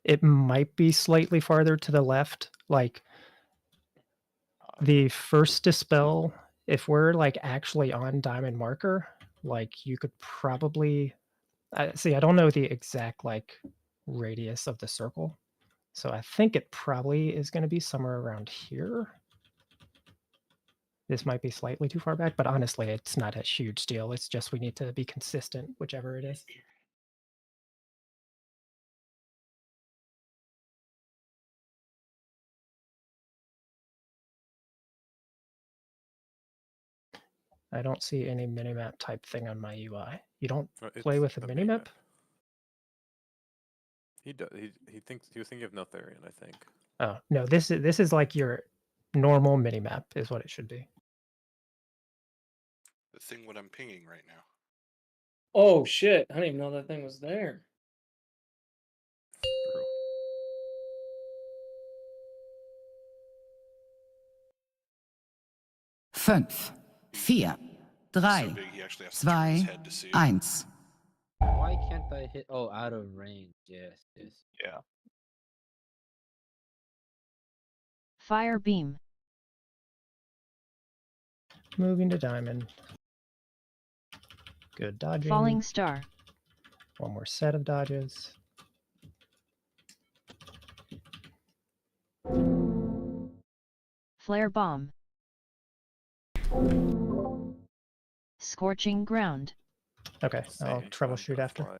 It might be slightly farther to the left. Like the first dispel, if we're like actually on diamond marker, like you could probably see. I don't know the exact like radius of the circle, so I think it probably is going to be somewhere around here. This might be slightly too far back, but honestly, it's not a huge deal. It's just we need to be consistent, whichever it is. I don't see any minimap type thing on my UI. You don't play with a minimap? He does. He thinks he was thinking of Noetherian, I think. Oh no, this is like your normal minimap is what it should be. The thing what I'm pinging right now. Oh shit! I didn't even know that thing was there. True. 5, 4, 3, 2, 1. Why can't I hit? Oh, out of range. Yes, yes. Yeah. Fire beam. Moving to diamond. Good dodging. Falling star. One more set of dodges. Flare bomb. Scorching ground. Okay, I'll troubleshoot after.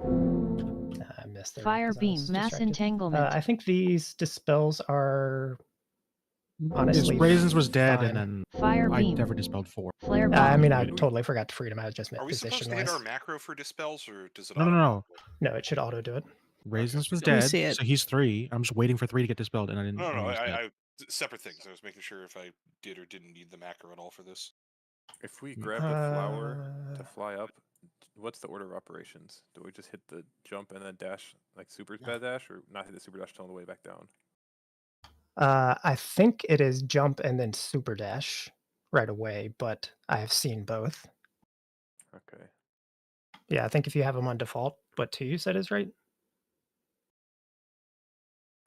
I missed it. Fire beam, mass entanglement. I think these dispels are honestly. Raisins was dead, fine. and then Fire I beam. never dispelled 4. Flare bomb. I mean, I totally forgot to freedom. I just meant Are we supposed to hit our macro for dispels, or does it? No. No, it should auto do it. Raisins was dead, so he's 3. I'm just waiting for 3 to get dispelled, and I didn't. No, I separate things. I was making sure if I did or didn't need the macro at all for this. If we grab the flower to fly up, what's the order of operations? Do we just hit the jump and then dash, like super bad dash, or not hit the super dash till on the way back down? I think it is jump and then super dash right away, but I have seen both. Okay. Yeah, I think if you have them on default, what 2 you said is right.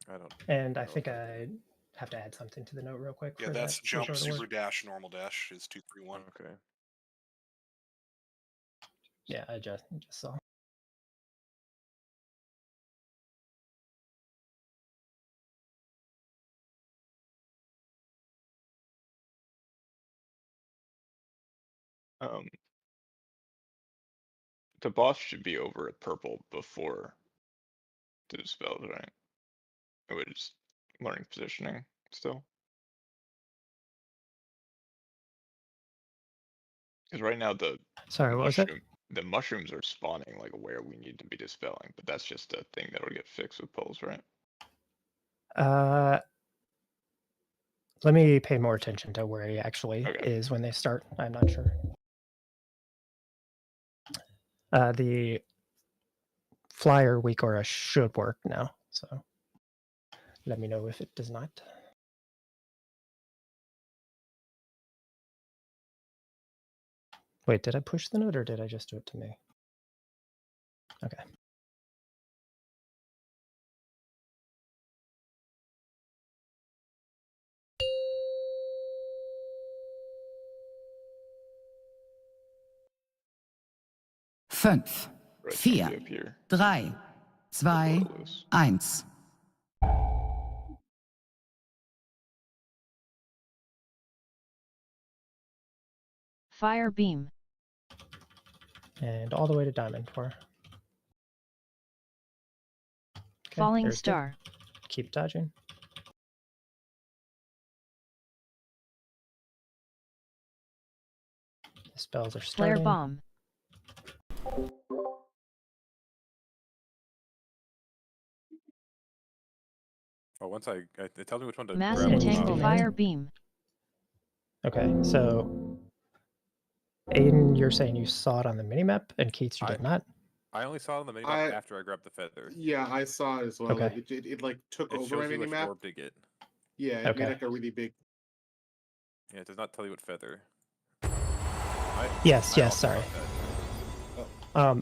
I don't. And I think I have to add something to the note real quick. Yeah, that's jump, super dash, normal dash is 2, 3, 1. Okay. Yeah, I just saw. The boss should be over at purple before the dispels, right? We're just learning positioning still. Because right now the mushrooms are spawning like where we need to be dispelling, but that's just a thing that'll get fixed with pulls, right? Let me pay more attention to where he actually is when they start. I'm not sure. The flyer weak aura should work now, so let me know if it does not. Wait, did I push the note or did I just do it to me? Okay. Fünf, 4, 3, 2, 1. Fire beam. And all the way to diamond for. Okay, Falling star. Good. Keep dodging. The spells are starting. Flare bomb. Oh, once it tells me which one to mass grab. entangle fire beam. Okay, so Aiden, you're saying you saw it on the minimap, and Keats, you did not? I only saw it on the minimap after I grabbed the feather. Yeah, I saw it as well. Okay. It like took over my minimap. minimap. Orb to get. Yeah, it made like a really big. Yeah, it does not tell you what feather. Yes, sorry.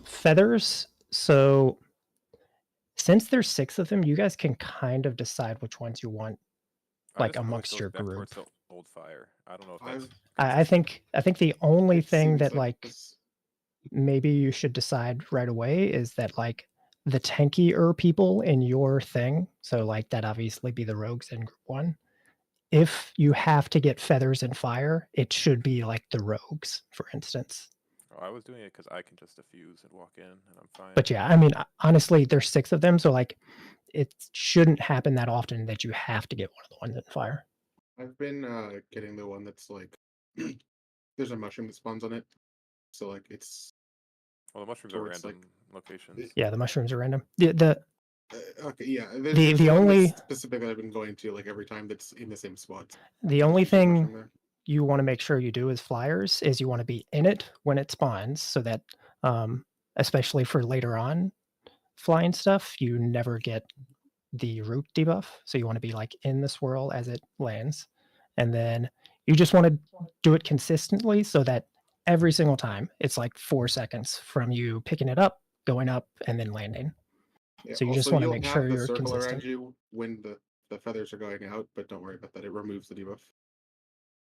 Feathers, so since there's 6 of them, you guys can kind of decide which ones you want, I like, just really amongst feel your it's back group. towards the old fire. I don't know if that's. I think the only It thing seems that, like, this- maybe you should decide right away is that, like, the tankier people in your thing, so, like, that obviously be the rogues in group 1. If you have to get feathers and fire, it should be, like, the rogues, for instance. Oh, I was doing it because I can just diffuse and walk in, and I'm fine. But yeah, I mean, honestly, there's 6 of them, so, like, it shouldn't happen that often that you have to get one of the ones in fire. I've been getting the one that's like there's a mushroom that spawns on it, so like it's. Well, the mushrooms are random locations. Yeah, the mushrooms are random. Okay, yeah. The only specific that I've been going to like every time that's in the same spot. The only thing you want to make sure you do as flyers is you want to be in it when it spawns, so that, especially for later on flying stuff, you never get the root debuff. So you want to be like in the swirl as it lands, and then you just want to do it consistently so that every single time it's like 4 seconds from you picking it up, going up, and then landing. Yeah, so you just want to make sure the you're circle consistent. around you when the feathers are going out, but don't worry about that. It removes the debuff.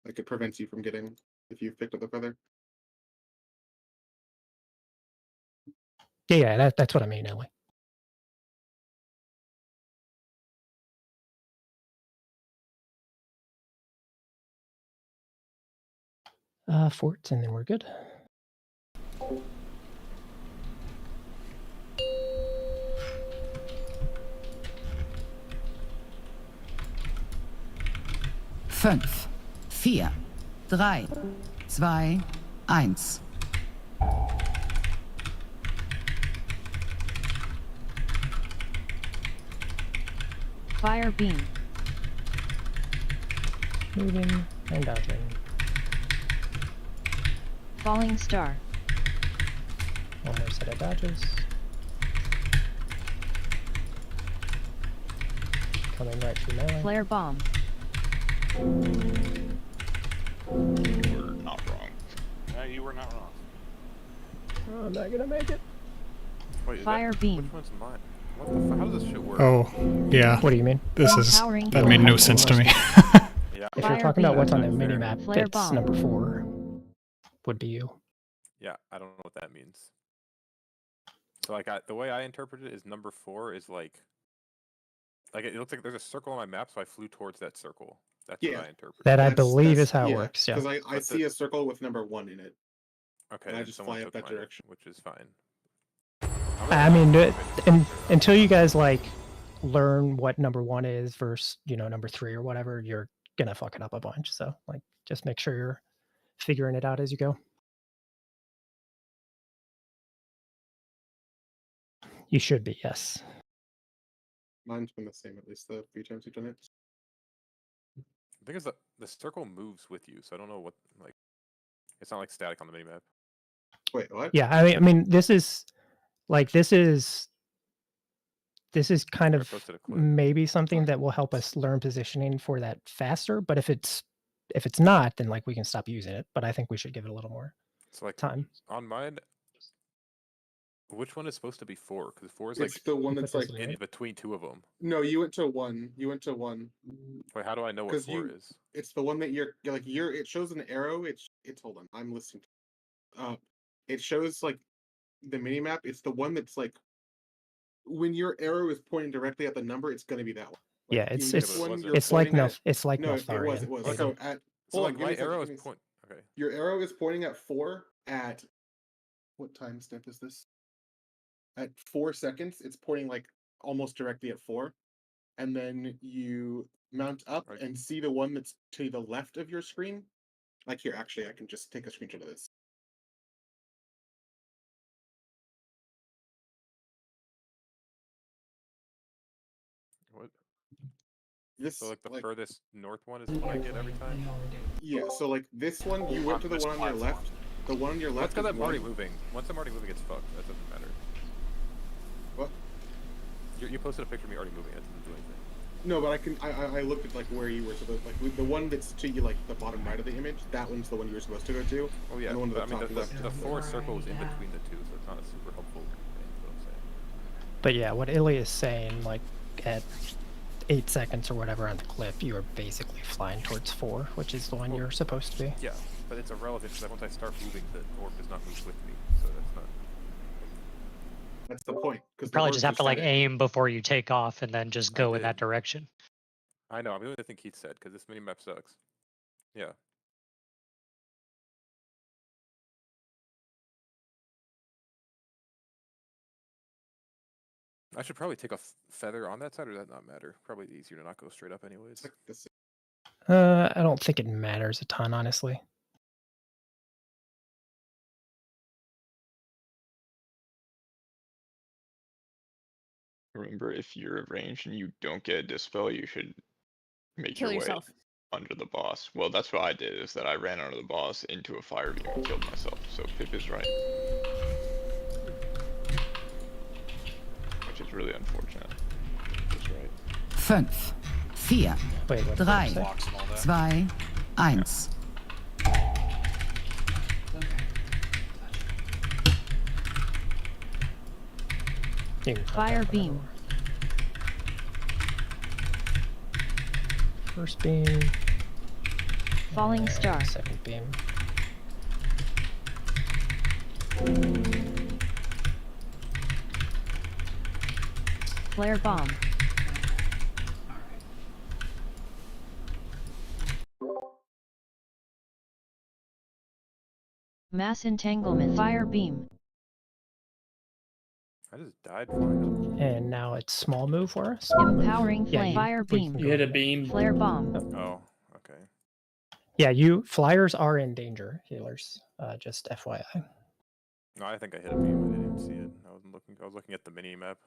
Like it prevents you from getting if you've picked up the feather. Yeah, that's what I mean, Ellie. Forts, and then we're good. Fünf, 4, 3, 2, 1. Fire beam. Moving and dodging. Falling star. One more set of dodges. Coming right through melee. Flare bomb. You were not wrong. No, you were not wrong. Oh, I'm not gonna make it. Wait, Fire beam. Which one's mine? What the fuck? How does this shit work? Oh, yeah. What do you mean? That made no sense to me. Yeah. If you're talking about what's on the Fair. minimap, Flare it's bomb. number 4. Would be you. Yeah, I don't know what that means. So like the way I interpret it is number 4 is like it looks like there's a circle on my map, so I flew towards that circle. That's what I interpret. That I believe is how it works. Yeah. Because I see a circle with number 1 in it. Okay, and I then just someone fly up took that mine, direction. which is fine. I mean, until you guys like learn what number 1 is versus number 3 or whatever, you're gonna fuck it up a bunch. So like, just make sure you're figuring it out as you go. You should be, yes. Mine's been the same at least the few times we've done it. The thing is that the circle moves with you, so I don't know what it's not like static on the minimap. Wait, what? Yeah, I mean, this is kind of maybe something that will help us learn positioning for that faster. But if it's not, then like we can stop using it. But I think we should give it a little more time. On mine, which one is supposed to be 4? Because 4 is like It's the one that's like in between 2 of them. No, you went to 1. You went to 1. Wait, how do I know what 4 is? It's the one that you're like it shows an arrow. It's hold on. I'm listening. It shows like the mini map. It's the one that's like when your arrow is pointing directly at the number, it's going to be that one. Like, Yeah, it's like no, it's like no, Neltharion. it was. Okay. So at So like my arrow is point. Okay. Your arrow is pointing at 4 at what timestamp is this? At 4 seconds, it's pointing like almost directly at 4, and then you mount up and see the one that's to the left of your screen. Like here, actually, I can just take a screenshot of this. What? This so like the furthest north one is the one I get every time. Yeah. So like this one, you went to the one on your left. The one on your left. That's because I'm already moving. Once I'm already moving, it's fucked. That doesn't matter. What? You posted a picture of me already moving. That doesn't do anything. No, but I looked at like where you were supposed the one that's to you like the bottom right of the image. That one's the one you were supposed to go to. Oh yeah. And the one to the I mean top left. the 4 circles in between the 2, so it's not a super helpful thing. Is what I'm saying. But yeah, what Illy is saying, like at 8 seconds or whatever on the clip, you are basically flying towards 4, which is the one you're supposed to be. Yeah, but it's irrelevant because once I start moving, the orb does not move with me, so that's not. That's the point. Because Probably just have to like aim before you take off and then just go in that direction. I know. I'm doing the thing Keith said because this minimap sucks. Yeah. I should probably take a feather on that side, or does that not matter? Probably easier to not go straight up anyways. I don't think it matters a ton, honestly. Remember, if you're ranged and you don't get a dispel, you should make Kill your yourself. way under the boss. Well, that's what I did, is that I ran under the boss into a fire beam and killed myself. So Pip is right. Which is really unfortunate. Pip is right. 5, 4, 3, 2, 1. Fire beam. First beam. Falling and star. Second beam. Flare bomb. Mass entanglement. Fire beam. I just died flying up. And now it's small move for us. Empowering Yeah, flame. Fire beam. You hit a beam. Flare bomb. Oh, okay. Yeah, flyers are in danger, healers. Just FYI. No, I think I hit a beam. I didn't even see it. I wasn't looking. I was looking at the mini map.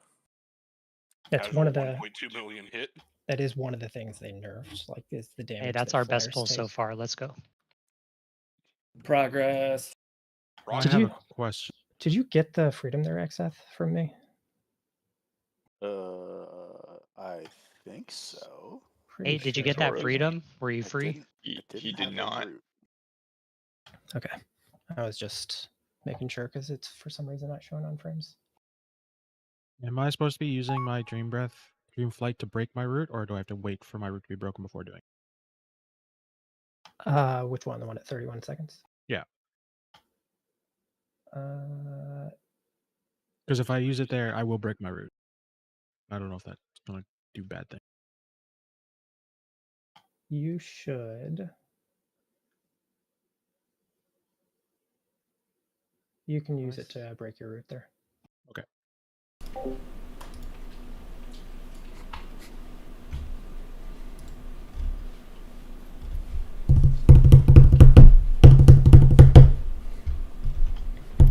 That's one of the 1.2 million hit. That is one of the things they nerfed. Like is the damage. Hey, that's that our best flyers pull so take. far. Let's go. Progress. I Did have you- a question. Did you get the freedom there, XF, from me? I think so. Hey, did you get that freedom? Were you free? He did not. Okay. I was just making sure because it's for some reason not showing on frames. Am I supposed to be using my Dream Flight to break my route, or do I have to wait for my route to be broken before doing it? Which one? The one at 31 seconds? Yeah. Uh, Because if I use it there, I will break my route. I don't know if that's going to do bad thing. you should. You can use it to break your route there. Okay.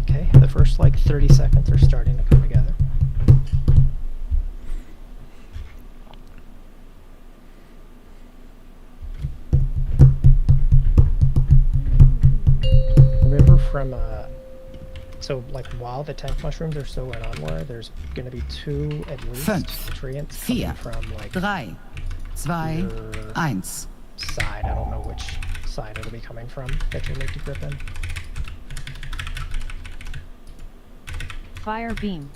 Okay, the first like 30 seconds are starting to come together. Remember from so like while the tank mushrooms are still in Onwar, there's going to be 2 at least 5, treants 4, coming from like 3, 2, 1. side. I don't know which side it'll be coming from that you'll need to grip in. Fire beam.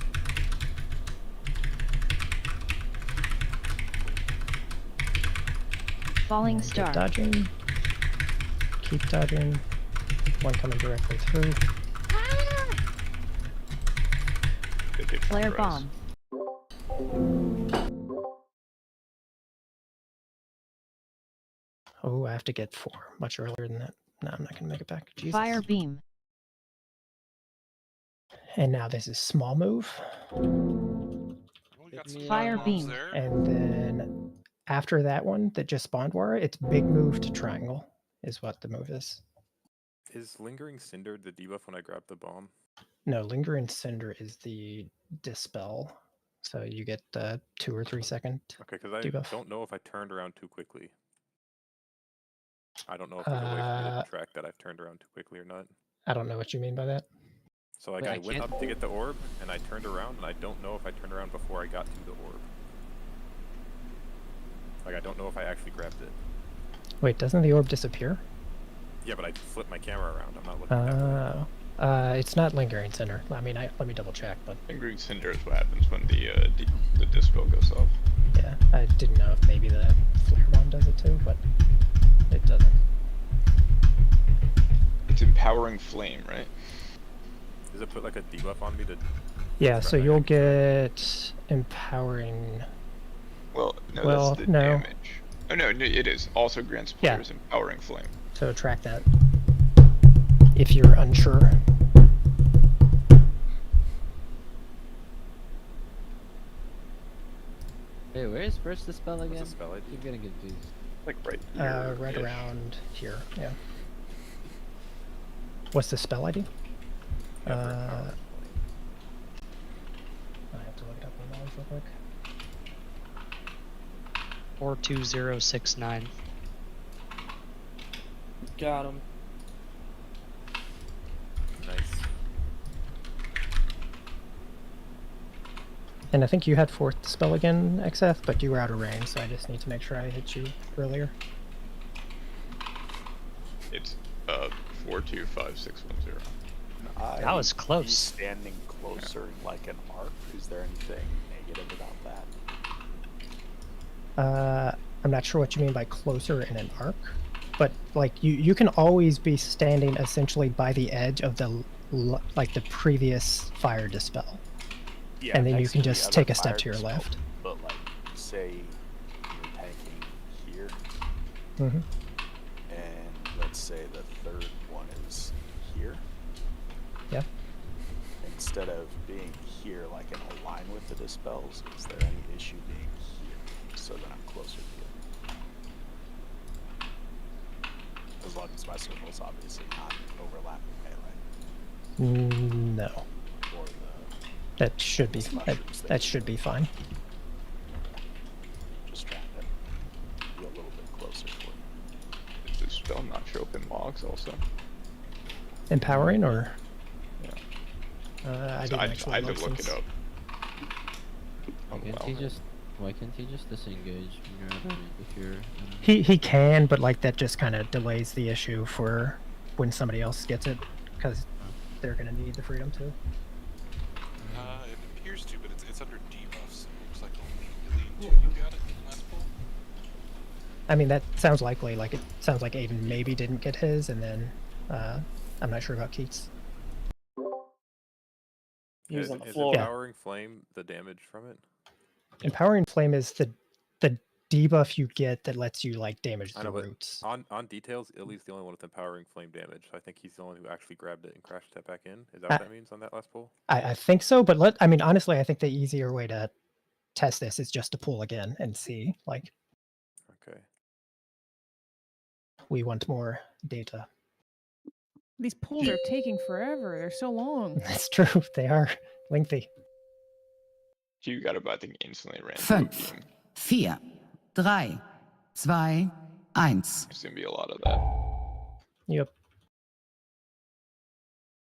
Falling And star. keep dodging. Keep dodging. One coming directly through. Flare bomb. Oh, I have to get 4 much earlier than that. No, I'm not going to make it back. Jesus. Fire beam. And now this is small move. Fire beam. And then after that one that just spawned war, it's big move to triangle is what the move is. Is Lingering Cinder the debuff when I grab the bomb? No, Lingering Cinder is the dispel. So you get 2 or 3 second Okay, because I debuff. don't know if I turned around too quickly. I don't know if there's a way for me to track that I've turned around too quickly or not. I don't know what you mean by that. So like I went up to get the orb, and I turned around, and I don't know if I turned around before I got to the orb. Like I don't know if I actually grabbed it. Wait, doesn't the orb disappear? Yeah, but I flipped my camera around. I'm not looking at it. It's not lingering cinder. I mean, let me double check, but Lingering cinder is what happens when the dispel goes off. yeah, I didn't know if maybe the flare bomb does it too, but it doesn't. It's empowering flame, right? Does it put like a debuff on me to? Yeah, so you'll get empowering. Well, no, Well, that's the no. damage. Oh no, it is. Also grants players empowering flame. So track that. If you're unsure. Hey, where's the spell again? What's the spell ID? I'm getting confused. Like right here. Right around here, yeah. What's the spell ID? Yeah, I have to look it up on knowledge real quick. 42069. Got him. Nice. And I think you had fourth spell again, XF, but you were out of range, so I just need to make sure I hit you earlier. It's 425610. That was close. Standing closer like an arc. Is there anything negative about that? I'm not sure what you mean by closer in an arc, but like you can always be standing essentially by the edge of the the previous fire dispel. Yeah, and then you next can to the just other take a step fire to your dispel, left. But like, say you're tanking here, Mm-hmm. and let's say the third one is here. Yeah. Instead of being here, like in a line with the dispels, is there any issue being here so that I'm closer to you? As long as my circle's obviously not overlapping melee. No. Or the That should be that should be fine. just trying to be a little bit closer for you. Does this spell not show up in logs also? Empowering or? Yeah. I So didn't I actually had to look look it since- up. Why can't he just disengage when you're out of range if you're He can, but like that just kind of delays the issue for when somebody else gets it, because they're gonna need the freedom too. It appears to, but it's under debuffs. It looks like only Illian 2 you got it in last poll. I mean, that sounds likely. Like it sounds like Aiden maybe didn't get his, and then I'm not sure about Keats. He was on the Is floor. empowering flame the damage from it? Empowering flame is the debuff you get that lets you like damage I the know, but roots. on details, Illy's the only one with empowering flame damage. I think he's the only who actually grabbed it and crashed that back in. Is that what that means on that last pull? I think so, but I mean, honestly, I think the easier way to test this is just to pull again and see. Like, Okay. we want more data. These pulls are taking forever. They're so long. That's true. They are lengthy. You got about, I think, instantly ran 5, through a beam. 4, 3, 2, 1. There's gonna be a lot of that. Yep.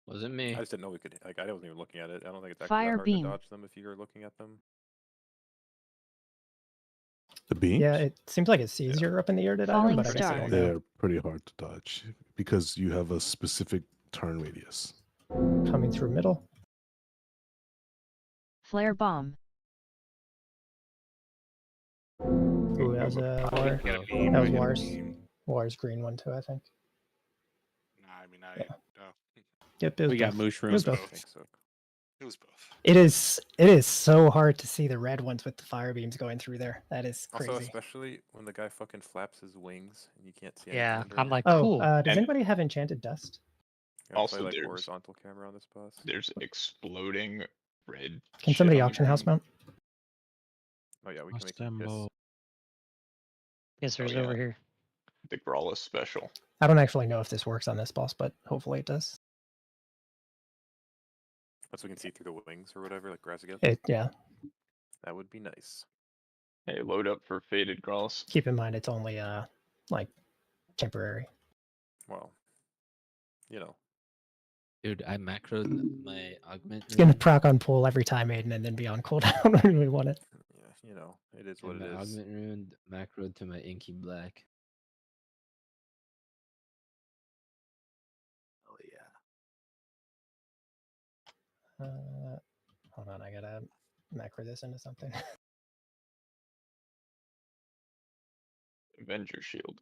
Wasn't me. I just didn't know we could. Like, I wasn't even looking at it. I don't think it's actually Fire that hard beam. to dodge them if you're looking at them. The beams? Yeah, it seems like it's easier up in the air to dodge them, Falling but I guess I star. don't know. They're pretty hard to dodge because you have a specific turn radius. Coming through middle. Flare bomb. Ooh, that was a War. That was War's green one too, I think. Nah, I mean, Yep, it was We got both. mushroom. It was I both. think so. It was both. It is so hard to see the red ones with the fire beams going through there. That is crazy. Also, especially when the guy fucking flaps his wings and you can't see. Yeah, anything I'm under. like, Oh, cool. does And- anybody have enchanted dust? Gotta Also, play, like, there's- horizontal camera on this boss. There's exploding red. Can shit somebody on the auction house ground. mount? Oh yeah, we can make Assemble. Yes, there's yeah. over here. The Brawless special. I don't actually know if this works on this boss, but hopefully it does. Once we can see through the wings or whatever, like grass again. Yeah. That would be nice. Hey, load up for Faded Growls. Keep in mind it's only like temporary. Well, you know. Dude, I macroed my augment. It's gonna proc on pull every time, Aiden, and then be on cooldown when we want it. Yeah, you know, it is what And it my is. augment rune macroed to my inky black. Oh yeah. Hold on, I gotta macro this into something. Avenger Shield.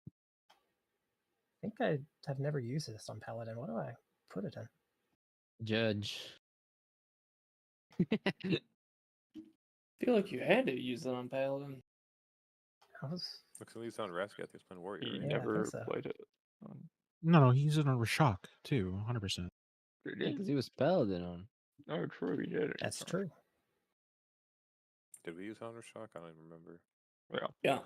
I think I have never used this on Paladin. What do I put it in? Judge. I feel like you had to use it on Paladin. Looks like he's on Rascath. He's been Warrior. He Right? Yeah, I think never so. played it. No, he used it on Rashok too, 100%. Yeah, because he was Paladin on. Oh, true, he did. That's true. Did we use Honor Shock? I don't even remember. Yeah. Yeah.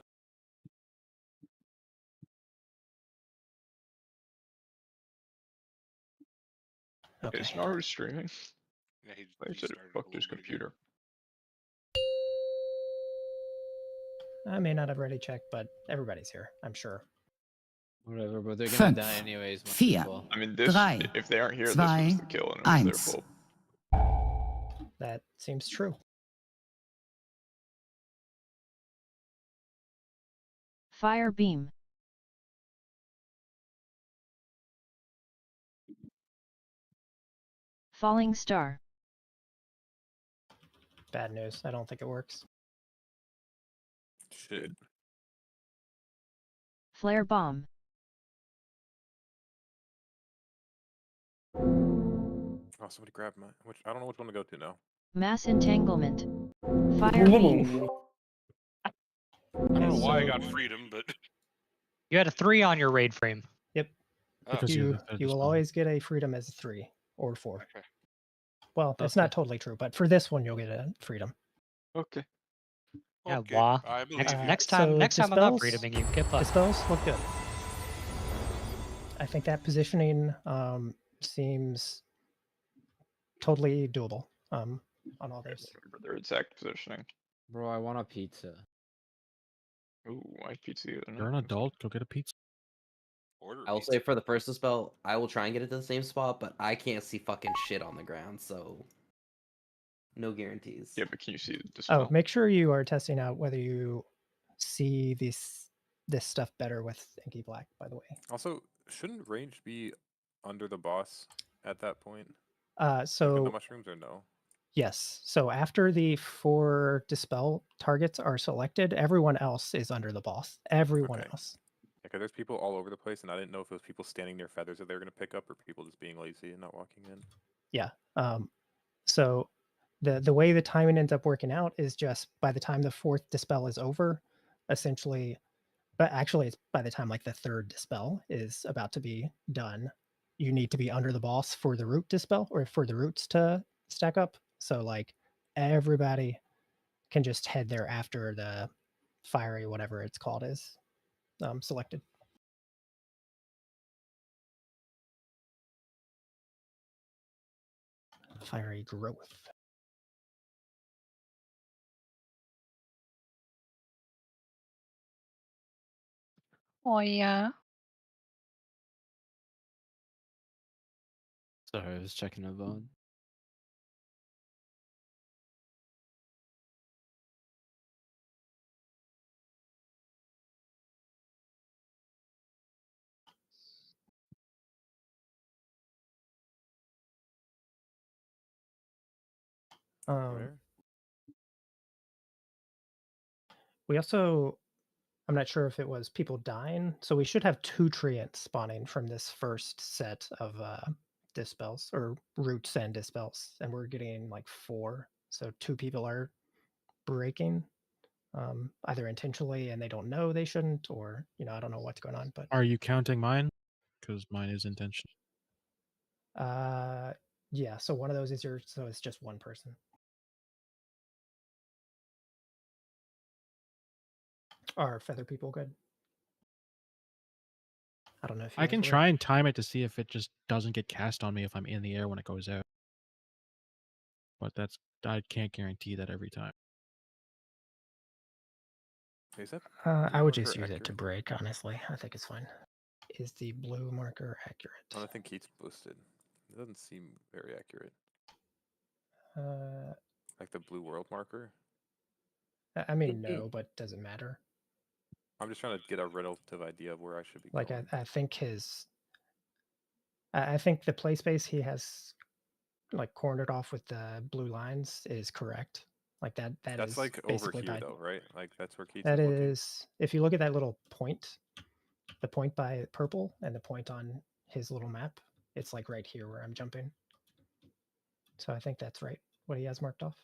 Okay. Is Naru streaming? Yeah, he I said it started fucked a his little bit ago. computer. I may not have already checked, but everybody's here, I'm sure. Whatever, but they're gonna die 5, anyways. Might 4, as well. I mean, this, 3, if they aren't here, this 2, was the kill, and it was their 1. fault. That seems true. Fire beam. Falling star. Bad news. I don't think it works. Shit. Flare bomb. Oh, somebody grabbed my. Which I don't know which one to go to now. Mass entanglement. Fire beam. I don't know why I So- got freedom, but You had a 3 on your raid frame. Yep. Because You, you're the third you will dispel. always get a freedom as a 3 or 4. okay. Well, that's not totally true, but for this one, you'll get a freedom. Okay. Yeah, Okay, wah. I believe you. Next time, so I'm not dispels- freedoming you. Get fucked. Dispels look good. I think that positioning seems totally doable on all those. Remember their exact positioning. Bro, I want a pizza. Ooh, why pizza the other You're an night? adult. Go get a pizza. Order I will pizza. say for the first dispel, I will try and get it to the same spot, but I can't see fucking shit on the ground, so no guarantees. Yeah, but can you see the dispel? Oh, make sure you are testing out whether you see this stuff better with Inky Black, by the way. Also, shouldn't range be under the boss at that point? Uh, With the so mushrooms or no? yes, so after the 4 dispel targets are selected, everyone else is under the boss. Everyone Okay. else. Yeah, 'cause there's people all over the place, and I didn't know if it was people standing near feathers that they were gonna pick up, or people just being lazy and not walking in. Yeah. So the way the timing ends up working out is just by the time the 4th dispel is over, essentially, but actually it's by the time like the 3rd dispel is about to be done, you need to be under the boss for the root dispel or for the roots to stack up. So like everybody can just head there after the fiery whatever it's called is selected. Fiery growth. Oh yeah. Sorry, I was checking a phone. Where? We also, I'm not sure if it was people dying, so we should have 2 treants spawning from this first set of dispels or roots and dispels, and we're getting like 4. So 2 people are breaking, either intentionally and they don't know they shouldn't, or I don't know what's going on. But Are you counting mine? Because mine is intentional. yeah. So one of those is yours. So it's just one person. Are feather people good? I don't know if you I guys can were. try and time it to see if it just doesn't get cast on me if I'm in the air when it goes out. But I can't guarantee that every time. Is that I would blue just marker use it to accurate? break, honestly. I think it's fine. Is the blue marker accurate? Oh, I think Keith's boosted. It doesn't seem very accurate. Uh, Like the blue world marker. I mean, no, but does it matter? I'm just trying to get a relative idea of where I should be Like, going. I think I think the play space he has like cornered off with the blue lines is correct. Like that That's is like over basically here by, though, right? Like that's where Keats that is looking. is, if you look at that little point, the point by purple and the point on his little map, it's like right here where I'm jumping. So I think that's right, what he has marked off.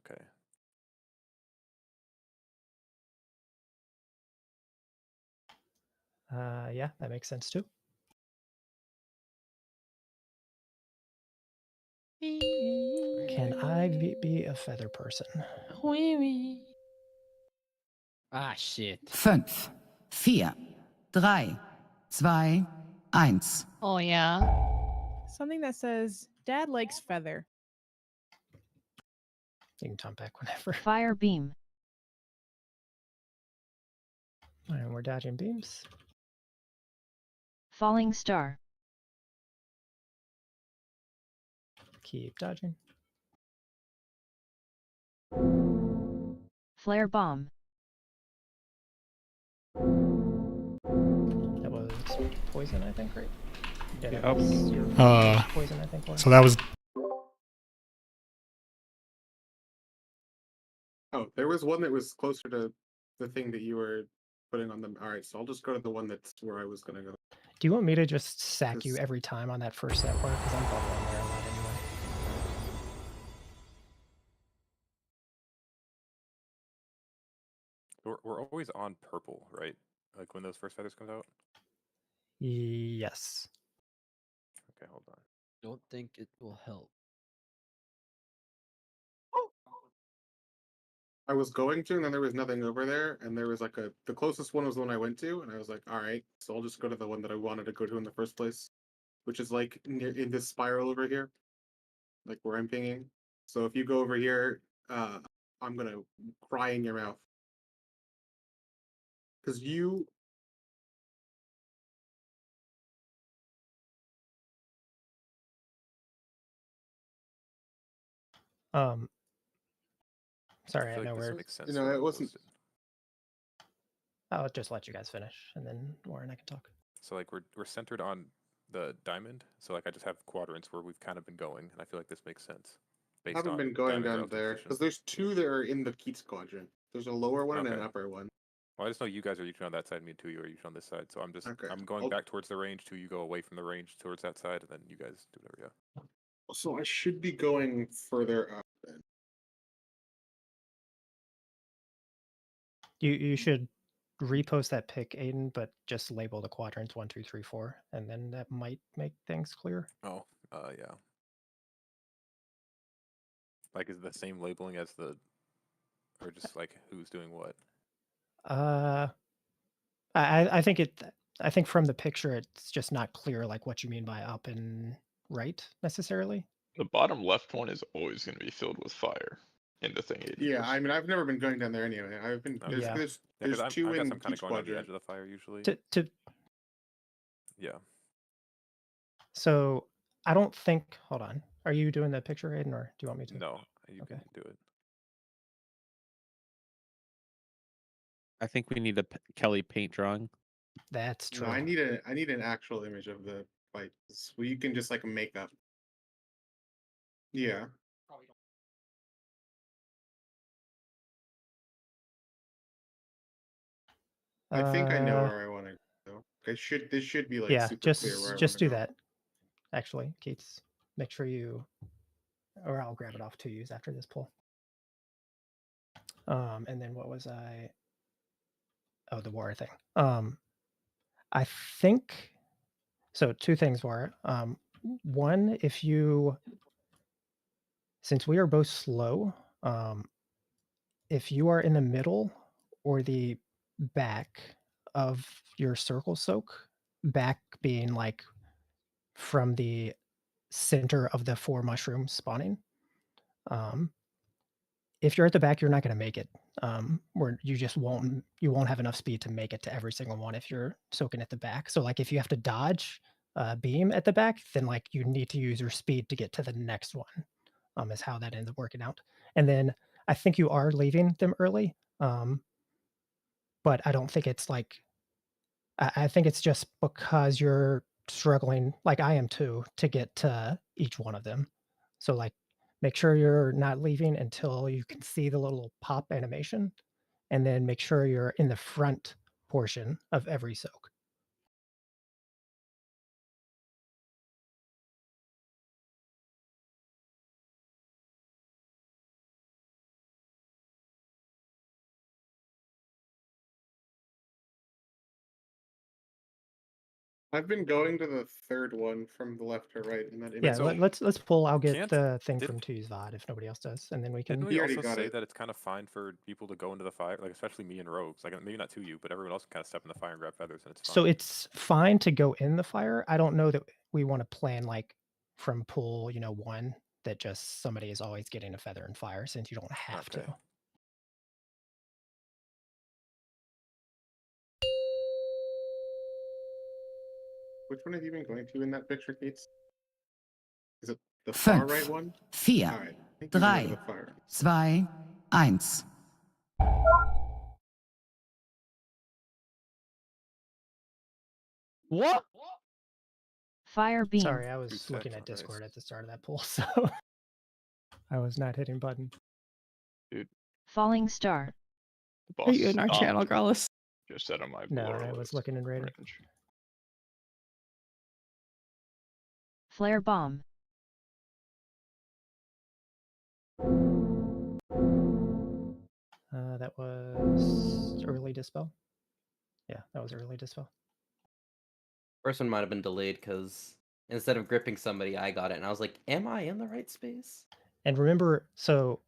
Okay. Yeah, that makes sense too. Can I be a feather person? Ah, shit. 5, 4, 3, 2, 1. Oh, yeah. Something that says, Dad likes feather. You can jump back whenever. Fire beam. And we're dodging beams. Falling star. Keep dodging. Flare bomb. That was poison, I think, right? Yeah, that Yep. was your poison, I think. Laura. So that was Oh, there was one that was closer to the thing that you were putting on them. All right, so I'll just go to the one that's where I was gonna go. Do you want me to just sack you every time on that first set part? Because I'm bubbling there a lot anyway. We're always on purple, right? Like when those first feathers comes out. Yes. Okay, hold on. Don't think it will help. I was going to, and then there was nothing over there, and there was like the closest one was the one I went to, and I was like, all right, so I'll just go to the one that I wanted to go to in the first place, which is like near in this spiral over here, like where I'm pinging. So if you go over here, I'm gonna cry in your mouth because you. Sorry, I feel like know this where. makes sense. You know, it wasn't. I'll just let you guys finish, and then Laura and I can talk. So like we're centered on the diamond. So like I just have quadrants where we've kind of been going, and I feel like this makes sense. I Based haven't on been going diamond down relative there position. because there's two that are in the Keats quadrant. There's a lower one and an Okay. upper one. Well, I just know you guys are usually on that side, me and you are usually on this side. So I'm just Okay. I'm going back towards the range. You go away from the range towards that side, and then you guys do whatever. Yeah. So I should be going further up then. You should repost that pic, Aiden, but just label the quadrants 1, 2, 3, 4, and then that might make things clear. Oh, yeah. Like, is it the same labeling as the, or just like who's doing what? I think it. I think from the picture, it's just not clear like what you mean by up and right necessarily. The bottom left one is always going to be filled with fire in the thing. Yeah, I mean, I've never been going down there anyway. I've been Okay. there's I two guess in I'm kind of each going on the quadrant. edge of the fire usually. Yeah. So I don't think. Hold on. Are you doing the picture, Aiden, or do you want me to? No, you can do it. I think we need a Kelly paint drawing. That's true. No, I need an actual image of the fight. So you can just like make up. Yeah. I think I know where I want to go. This should be like yeah, super clear where I just wanna do go. that. Actually, Keats, make sure you, or I'll grab it off to use after this pull. And then what was I? Oh, the war thing. I think so. Two things were. One, if you, since we are both slow, if you are in the middle or the back of your circle soak, back being like from the center of the 4 mushrooms spawning. If you're at the back, you're not going to make it. Where you just won't have enough speed to make it to every single one if you're soaking at the back. So like if you have to dodge beam at the back, then like you need to use your speed to get to the next one. Is how that ends up working out. And then I think you are leaving them early, but I don't think it's like. I think it's just because you're struggling, like I am too, to get to each one of them. So like make sure you're not leaving until you can see the little pop animation, and then make sure you're in the front portion of every soak. I've been going to the third one from the left to right, and that Yeah, So, let's pull. I'll get can't- the thing did- from Two's VOD if nobody else does, and then we can. Didn't He we already also got say it. that it's kind of fine for people to go into the fire, like especially me and rogues, like maybe not to you, but everyone else can kind of step in the fire and grab feathers, and it's fine. So it's fine to go in the fire. I don't know that we want to plan like from pool, 1 that just somebody is always getting a feather and fire, since you don't have Okay. to. Which one have you been going to in that picture, Keats? Is it the far 5, right one? 4, All right. I think you're gonna go to 3, the far. 2, 1. What? Fire beam. Sorry, I was Good looking at sacrifice. Discord at the start of that pool, so I was not hitting button. Dude, Falling star. the boss Are you in our stopped channel, Growlus? just said on my No, lower I was left looking in Raider. range. Flare bomb. That was early dispel. Yeah, that was early dispel. First one might have been delayed because instead of gripping somebody, I got it, and I was like, "Am I in the right space?" And remember, so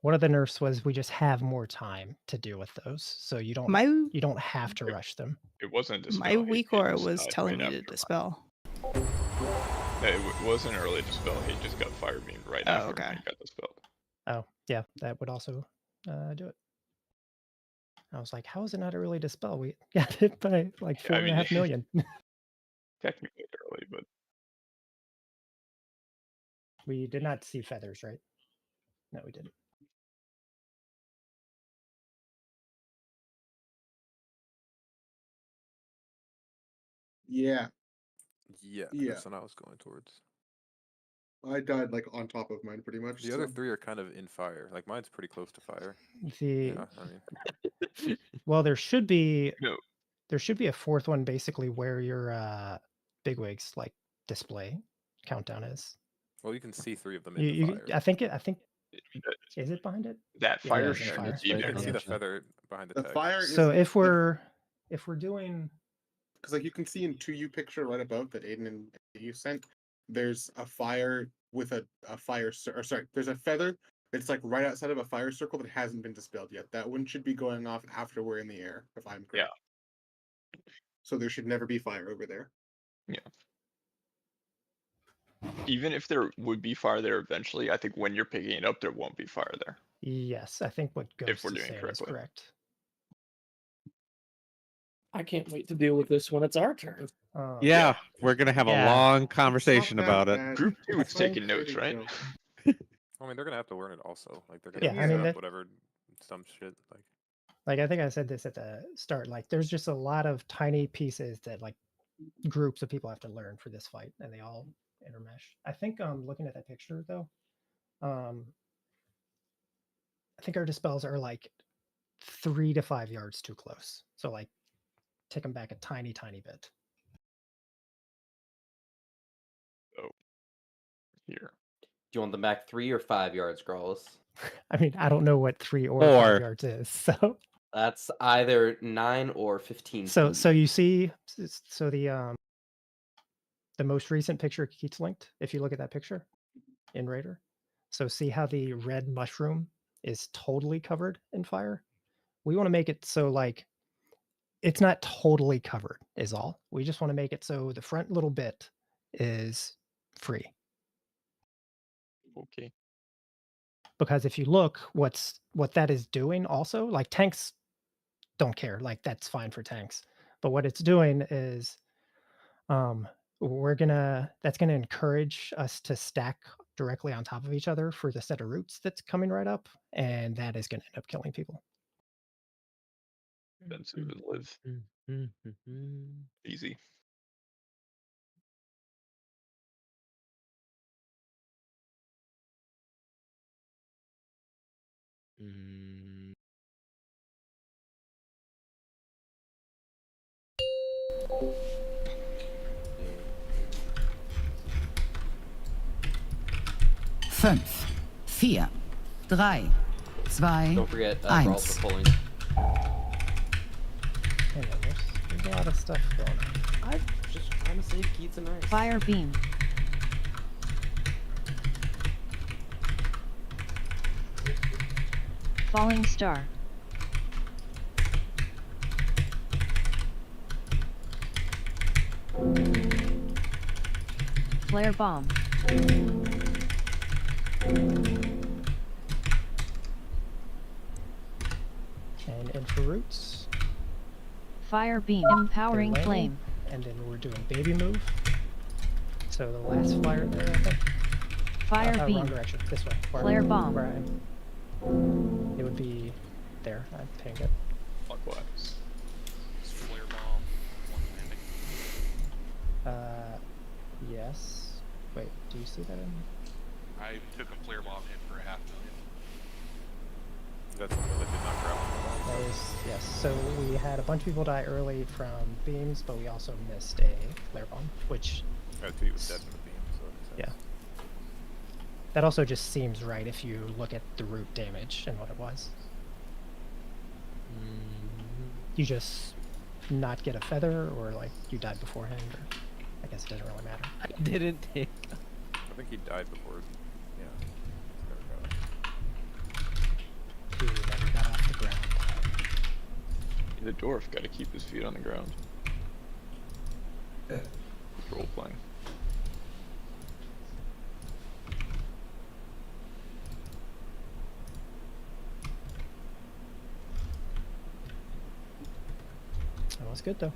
one of the nerfs was we just have more time to deal with those, so you don't have to rush them. It wasn't dispel. My he weak aura just was died telling right me to after mine. dispel. No, it wasn't early dispel. He just got fire beamed right Oh, after okay. mine got dispelled. Oh, yeah, that would also do it. I was like, how is it not a early dispel? We got hit by like Yeah, I mean, 4.5 million. Technically early, but We did not see feathers, right? No, we didn't. Yeah. Yeah, Yeah. that's what I was going towards. I died like on top of mine pretty much. The other 3 are kind of in fire. Like mine's pretty close to fire. The Yeah, I mean, well, there should be no. There should be a fourth one basically where your bigwigs like display countdown is. well, you can see 3 of them in You, the fire. I think is it behind it? That Yeah, fire it is in shouldn't fire. You either. can see the feather behind the The text. fire. So is, if we're doing, because like you can see in 2U picture right above that Aiden and you sent, there's a fire with a fire or sorry, there's a feather that's like right outside of a fire circle that hasn't been dispelled yet. That one should be going off after we're in the air, if I'm correct. Yeah. So there should never be fire over there. Yeah. Even if there would be fire there eventually, I think when you're picking it up, there won't be fire there. yes, I think what Ghost we're is doing saying is correctly. correct. I can't wait to deal with this when it's our turn. Yeah, we're gonna have a long conversation It's not about that it. bad. Group 2 It's is taking so notes, pretty right? chill. I mean, they're gonna have to learn it also. Like they're Yeah, gonna I mean, set that- up whatever some shit. Like I think I said this at the start. Like there's just a lot of tiny pieces that like groups of people have to learn for this fight, and they all intermesh. I think looking at that picture though, I think our dispels are like 3 to 5 yards too close. So like take them back a tiny bit. Oh, here. Do you want them back 3 or 5 yards, Growlus? I mean, I don't know what 3 or 5 Or- yards is. So That's either 9 or 15 feet. so you see, so the most recent picture Keats linked, if you look at that picture in Raider, so see how the red mushroom is totally covered in fire? We want to make it so like it's not totally covered is all. We just want to make it so the front little bit is free. Okay. Because if you look, what that is doing also, like tanks don't care, like that's fine for tanks. But what it's doing is that's gonna encourage us to stack directly on top of each other for the set of roots that's coming right up, and that is gonna end up killing people. Expensive to live. Easy. Mm, Fünf, vier, drei, zwei, Don't forget, Brawls eins. for pulling. And then there's a lot of stuff going on. I'm just trying to save Keats and Ice. Fire beam. Falling star. Flare bomb. And into roots. Fire beam. Empowering They're flame. landing, and then we're doing baby move. So the last flyer there, I think. Fire Wrong beam. direction. This way. Flare bomb. Where I am. It would be there. I pinged it. Clockwise. It's flare bomb. One landing. Yes. Wait, do you see that in? I took a flare bomb hit for a $500,000. That's something that did not grapple. That is, yes. So we had a bunch of people die early from beams, but we also missed a flare bomb, which. He was dead from the beam, so that makes sense. Yeah. That also just seems right if you look at the root damage and what it was. You just not get a feather, or like you died beforehand, or I guess it doesn't really matter. I didn't take. I think he died before. Yeah. He never got off the ground. The dwarf got to keep his feet on the ground. He's role playing. That was good though.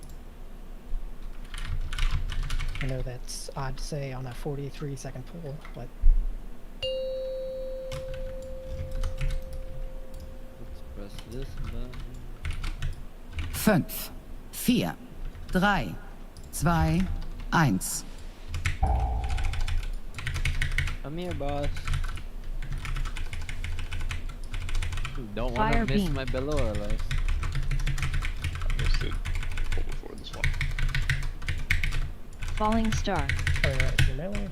I know that's odd to say on a 43-second pull, but Let's press this button. 5, 4, 3, 2, 1. Come here, boss. Don't want Fire to miss beam. my Belora, Lois. I missed it pull before this one. Falling star. coming right into melee.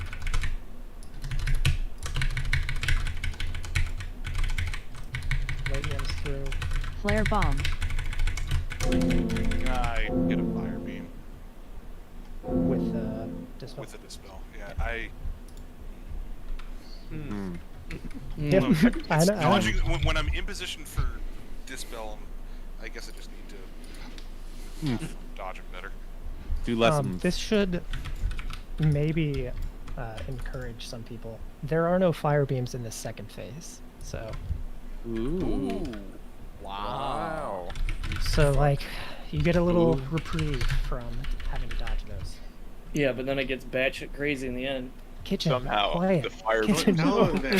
Late ones through. Flare bomb. I hit a fire beam With dispel. with a dispel. Yeah, I. Yep. I know. Dodging, when I'm in position for dispel, I guess I just need to dodge him better. Do less. This should maybe encourage some people. There are no fire beams in the second phase, so. Ooh. Wow. So like, you get a little reprieve from having to dodge those. Yeah, but then it gets batshit crazy in the end. Kitchen, Somehow quiet. the fire Kitchen, beam. No, no. man.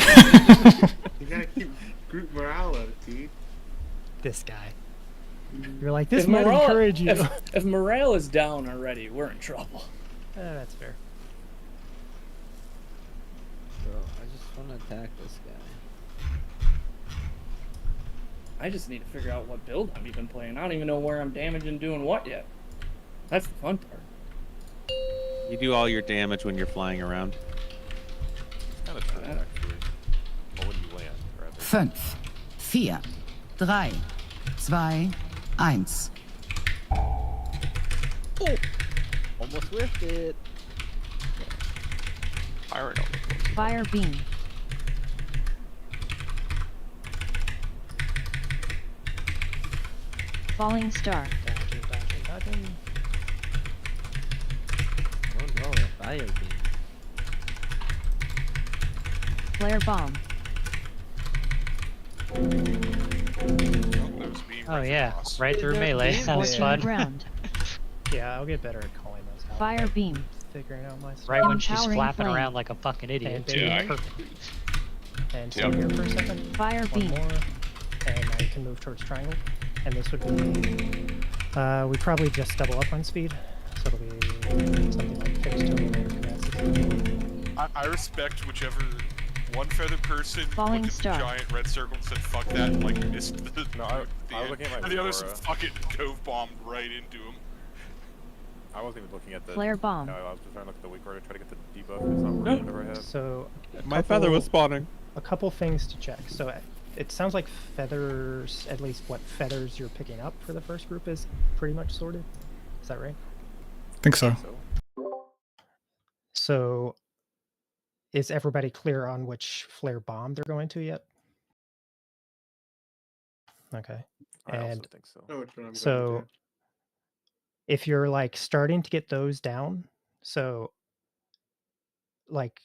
You gotta keep group morale up, dude. This guy. You're like, this If might morale- encourage you. If morale is down already, we're in trouble. That's fair. Bro, I just want to attack this guy. I just need to figure out what build I'm even playing. I don't even know where I'm damaging doing what yet. That's the fun part. You do all your damage when you're flying around. It's kind of true, actually. Or when you land, rather. 5, 4, 3, 2, 1. Oh! Almost whiffed it. Fire element. Fire beam. Falling star. Dodging, dodging, dodging. Oh no, a fire beam. Flare bomb. There's a beam Oh right yeah, across. right through melee. That was Scorching fun. ground. Yeah, I'll get better at calling those out. Fire beam. Figuring out my stuff. Right when she's Empowering flapping flame. around like a fucking idiot. And too. Yeah. Perfect. And stay here for a second. Fire One beam. more. And now you can move towards triangle. And this would be... we probably just double up on speed. So it'll be something like fixed total capacity. I respect whichever one feather person Falling looked at star. the giant red circle and said, "Fuck that!" and like missed the. No, I was looking at my and the others aura. fucking dove bombed right into him. I wasn't even looking at the Flare bomb. I was just trying to look at the weak order to try to get the debuff. It's not working whatever I have. So My feather was spawning. A couple things to check. So it sounds like feathers, at least what feathers you're picking up for the first group, is pretty much sorted. Is that right? Think so. So is everybody clear on which flare bomb they're going to yet? Okay. I also And think so. Oh, which one I'm going so to. if you're like starting to get those down, so like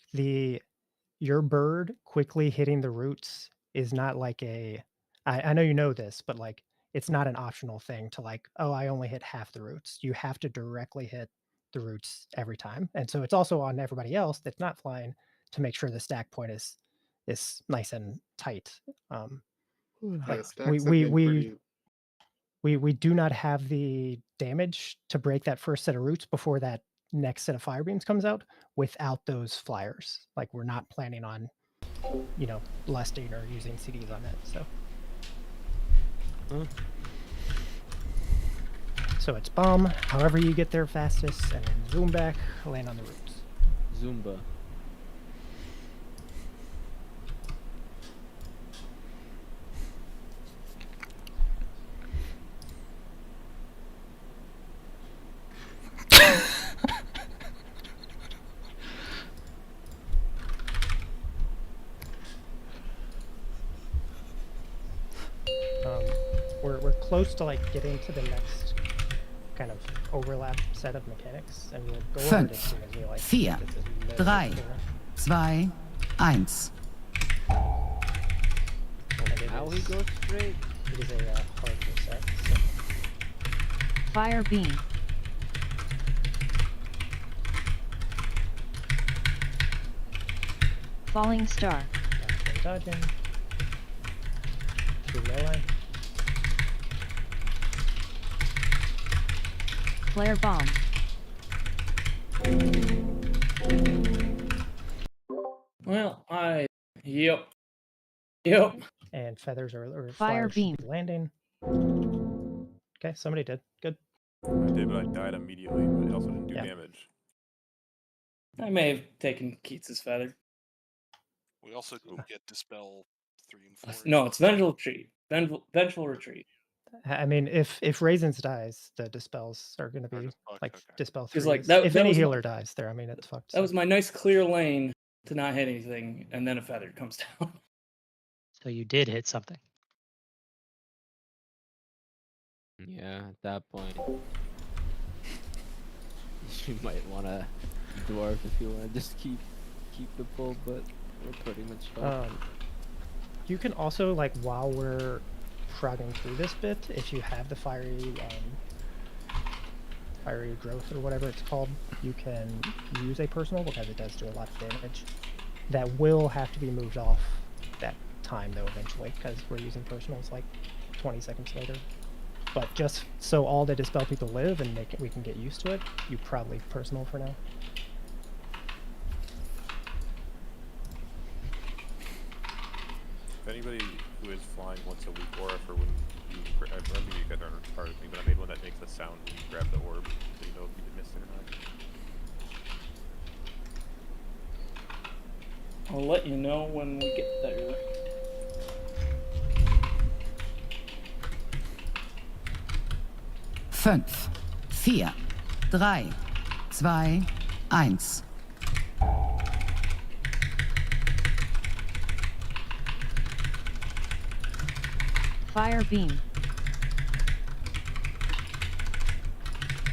your bird quickly hitting the roots is not like I know you know this, but like it's not an optional thing to like, oh, I only hit half the roots. You have to directly hit the roots every time. And so it's also on everybody else that's not flying to make sure the stack point is nice and tight. Like stacks have been pretty. we do not have the damage to break that first set of roots before that next set of fire beams comes out without those flyers. Like we're not planning on, lusting or using CDs on it. So it's bomb, however you get there fastest, and then zoom back, land on the roots. Zumba. We're close to like getting to the next kind of overlap set of mechanics, and we'll go over it as soon as we like. 4, 3, 2, 1. Now he goes straight. It is a hard reset. So. Fire beam. Falling star. Dodging. Through melee. Flare bomb. Well, Yep. And feathers or Fire flyers should beam. be landing. Okay, somebody did. Good. I did, but I died immediately, but it also didn't do damage. I may have taken Keats's feather. We also didn't get Dispel 3 and 4. No, it's Vengeful Retreat. Vengeful Retreat. I mean, if Raisins dies, the dispels are going to be like dispel 3. like that- if that any was my- healer dies there, I mean, it's fucked. That was my nice clear lane to not hit anything, and then a feather comes down. So you did hit something. Yeah, at that point, you might want to dwarf if you want to just keep the pull, but we're pretty much fine. You can also, like, while we're frogging through this bit, if you have the fiery growth or whatever it's called, you can use a personal because it does do a lot of damage. That will have to be moved off that time though eventually, because we're using personals like 20 seconds later. But just so all the dispel people live and we can get used to it, you probably personal for now. If anybody who is flying once a week, or for when you, I remember you guys aren't part of me, but I made one that makes a sound when you grab the orb, so you know if you missed it or not. I'll let you know when we get there. 5, 4, 3, 2, 1. Fire beam.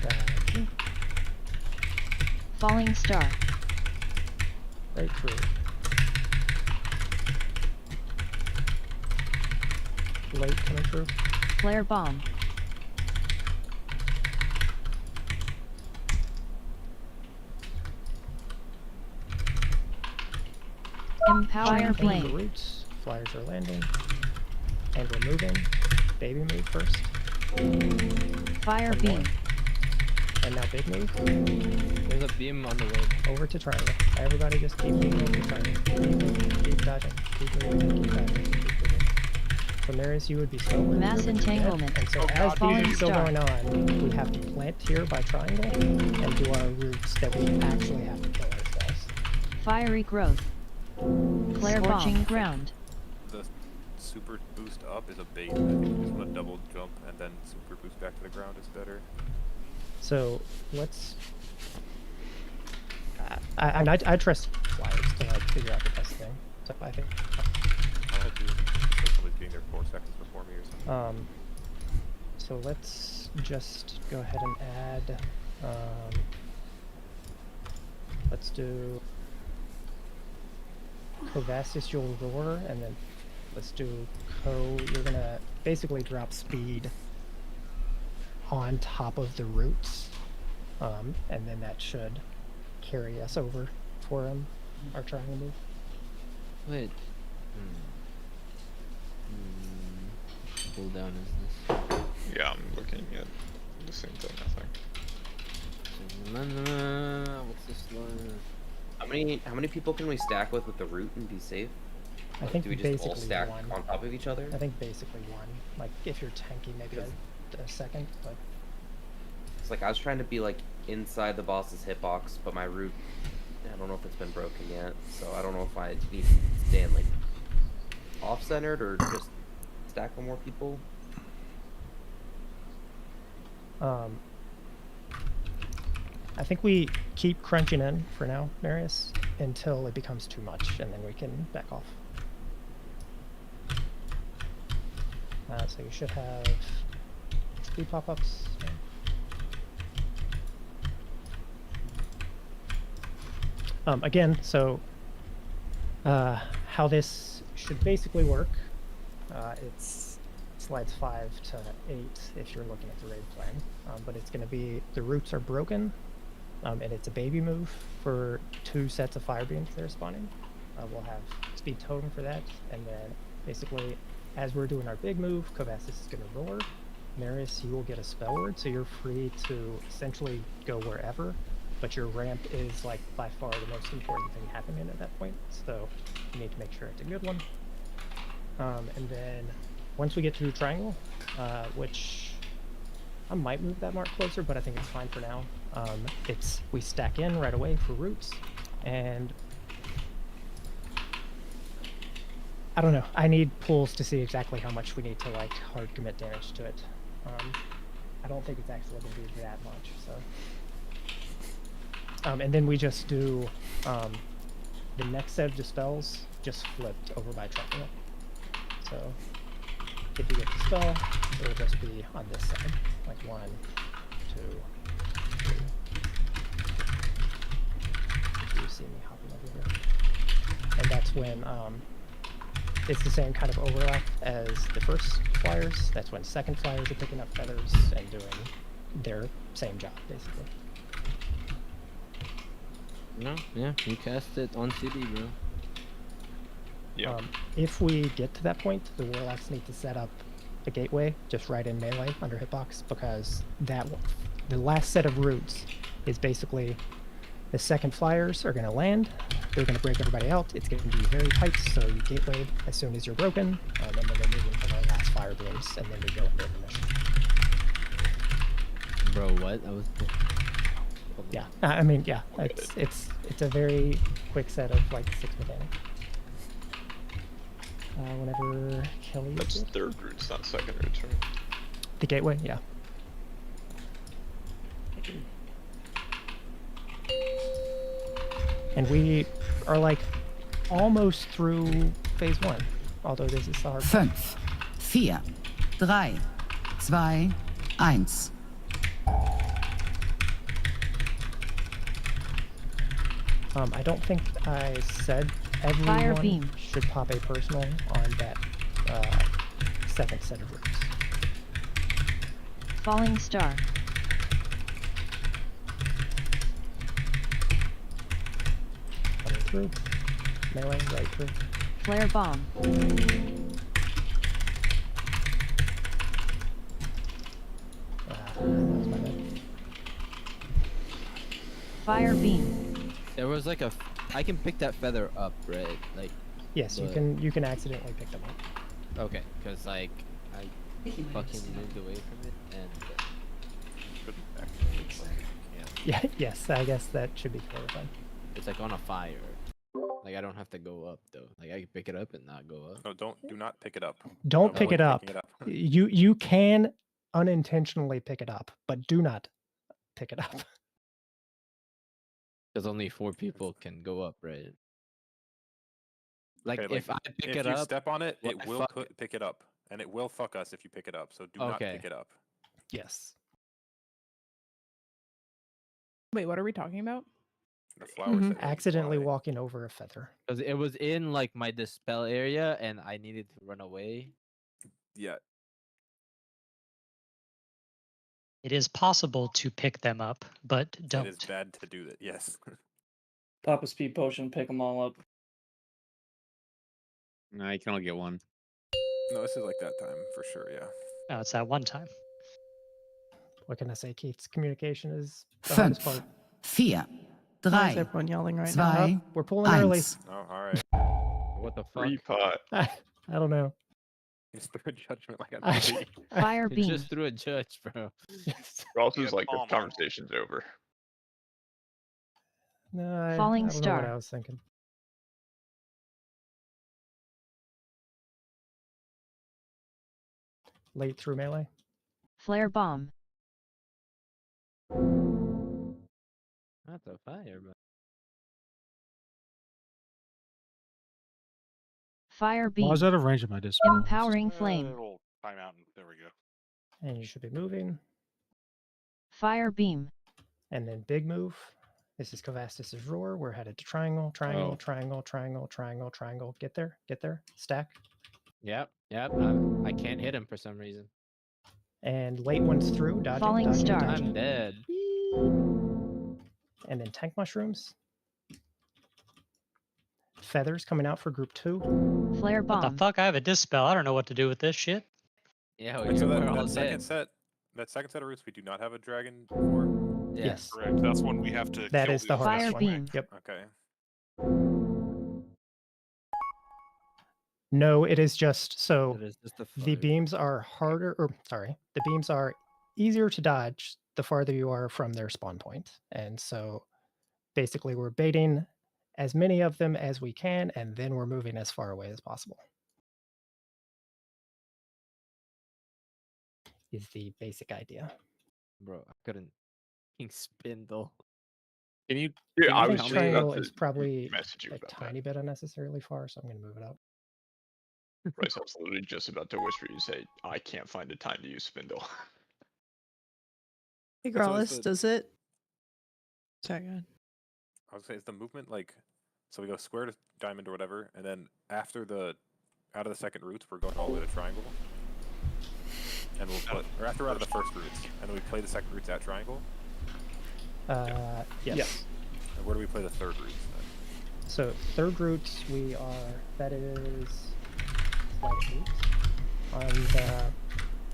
Gotcha. Falling star. Right through. Late coming through. Flare bomb. Empower The flame. roots. Flyers are landing. And we're moving. Baby move first. Fire One more. beam. And now big move. There's a beam on the way. Over to triangle. Everybody just keep moving over to triangle. Keep moving, keep dodging, keep moving, keep dodging, keep moving. So Marius, you would be slower. Mass you're dead. entanglement. And so Oh, as God. these Falling are still star. going on, we have to plant here by triangle and do our roots that we actually have to kill ourselves. Fiery growth. Flare Scorching ground. The super boost up is a bait. I think you just want to double jump and then super boost back to the ground is better. So let's. I trust flyers to like figure out the best thing. So I think. I'll do somebody's being there 4 seconds before me or something. So let's just go ahead and add. Let's do. Covastus, you'll roar, and then let's do You're gonna basically drop speed on top of the roots, and then that should carry us over for our triangle move. Wait. Cooldown is this? Yeah, I'm looking at the same thing, I think. What's this one? How many people can we stack with the root and be safe? I think do we just all basically stack one. on top of each other? I think basically one. Like if you're tanky, maybe a second, but It's like I was trying to be like inside the boss's hitbox, but my root, I don't know if it's been broken yet, so I don't know if I need to stand like off-centered or just stack with more people. I think we keep crunching in for now, Marius, until it becomes too much, and then we can back off. So you should have 3 pop-ups. Again, so how this should basically work, it's slides 5 to 8 if you're looking at the raid plan, but it's going to be the roots are broken, and it's a baby move for 2 sets of fire beams that are spawning. We'll have speed totem for that, and then basically as we're doing our big move, Covastus is going to roar. Marius, you will get a spell word, so you're free to essentially go wherever, but your ramp is like by far the most important thing happening at that point, so you need to make sure it's a good one. And then once we get to triangle, which I might move that mark closer, but I think it's fine for now. We stack in right away for roots, and I don't know. I need pulls to see exactly how much we need to like hard commit damage to it. I don't think it's actually going to be that much. So, and then we just do the next set of dispels just flipped over by triangle. So if you get the spell, it will just be on this side, like 1, 2, 3. You see me hopping over here, and that's when it's the same kind of overlap as the first flyers. That's when second flyers are picking up feathers and doing their same job, basically. No, yeah, you cast it on CD, bro. Yeah. If we get to that point, the warlocks need to set up a gateway just right in melee under hitbox, because the last set of roots is basically the second flyers are going to land, they're going to break everybody out, it's going to be very tight, so you gateway as soon as you're broken, and then they move into the last fire beams, and then we go into the mission. Bro, what? That was... Yeah, I mean, yeah, it's a very quick set of like 6 mechanics. Whenever Kelly... That's third roots, not second roots, right? The gateway, yeah. And we are like almost through phase 1, although this is the hard part. 5, 4, 3, 2, 1. I don't think I said everyone should pop a personal on that second set of roots. Falling star. Coming through. Melee right through. Flare bomb. That was my bad. Fire beam. There was like I can pick that feather up, right? Like. Yes, but... you can accidentally pick them up. Okay, because like I fucking moved away from it and. Yeah. Yes, I guess that should be clarified. It's like on a fire. Like I don't have to go up though. Like I can pick it up and not go up. No, do not pick it up. Don't pick Avoid it up. picking You can unintentionally pick it up, but do not pick it up. Because only 4 people can go up, right? Like, Okay, if I pick it if you up, step on it, it will fuck it. pick it up, and it will fuck us if you pick it up. So do not Okay. pick it up. Yes. Wait, what are we talking about? The flowers. that Accidentally walking over a feather. Because it was in like my dispel area and I needed to run away. Yeah. It is possible to pick them up, but don't. It is bad to do that. Yes. Pop a speed potion, pick them all up. No, you can only get one. No, this is like that time for sure. Yeah. No, it's that one time. What can I say, Keith's communication is the hardest 5, part. 4, Why is 3, everyone yelling right 2, now? Oh, we're pulling early. 1. Oh, all right. What the fuck? Free pot. I don't know. Just throw a judgment like I- I'm Fire You beam. just threw a judge, bro. Rals's Yeah, like the palm. conversation's over. No, I Falling don't know star. what I was thinking. Late through melee. Flare bomb. Not the fire, but Fire Well, I beam. was out of range of my dispel. Empowering flame. It'll time out and there we go. And you should be moving. Fire beam. And then big move. This is Cavastus's roar. We're headed to triangle, triangle, Oh. triangle, triangle, triangle, triangle. Get there, stack. yep. I can't hit him for some reason. And late ones through, dodging, Falling dodging, star. dodging. I'm dead. And then tank mushrooms. Feathers coming out for group 2. Flare What the bomb. fuck? I have a dispel. I don't know what to do with this shit. Yeah, Wait, so we're that, all that second dead. set, that second set of roots, we do not have a dragon for. Yes. Correct. That's when we have to. That kill is the hardest Fire one. beam. Yep. Okay. No, it is just so That is just the fire. beams are harder, or sorry, the beams are easier to dodge the farther you are from their spawn point. And so basically we're baiting as many of them as we can, and then we're moving as far away as possible. Is the basic idea. Bro, I couldn't spindle. Can you? Yeah, I I think was triangle about is to probably message you a about tiny bit unnecessarily far, so I'm going to move it up. that. Bryce, I was literally just about to whisper you say, I can't find a time to use spindle. Hey, That's always Growlithe, the- does it? Sorry, go ahead. I would say is the movement like, so we go square to diamond or whatever, and then after out of the second roots, we're going all the way to triangle. And we'll put, or after out of the first roots, and then we play the second roots at triangle. Yes. And where do we play the third roots then? So third roots, that is slide 8 on the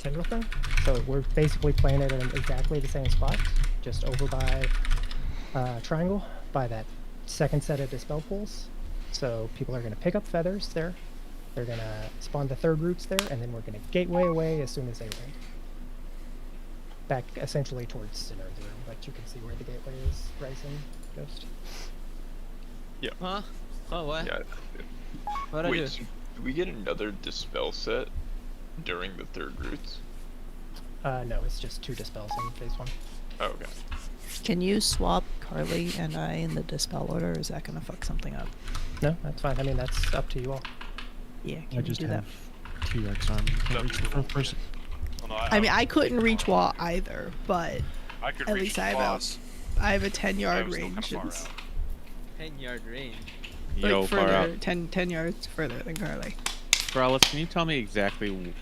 Tindral thing. So we're basically playing it in exactly the same spot, just over by triangle, by that second set of dispel pools. So people are going to pick up feathers there. They're going to spawn the third roots there, and then we're going to gateway away as soon as they ring. Back essentially towards center of the room, but you can see where the gateway is, Rising Ghost. Yeah. Huh? Oh, what? Yeah. What'd I Wait, do? so do we get another dispel set during the third roots? No, it's just 2 dispels in phase 1. Oh, okay. Can you swap Carly and I in the dispel order, or is that gonna fuck something up? No, that's fine. I mean, that's up to you all. Yeah, I can you just do have that? T-Rex arm. You can't reach the front person. Oh, no, I mean, I couldn't reach wall either, but I could at reach least the I have boss. I have a I 10-yard was still range. kinda far and s- out. 10-yard range. Yo, like far out. further, 10 yards further than Carly. Growlithe, can you tell me exactly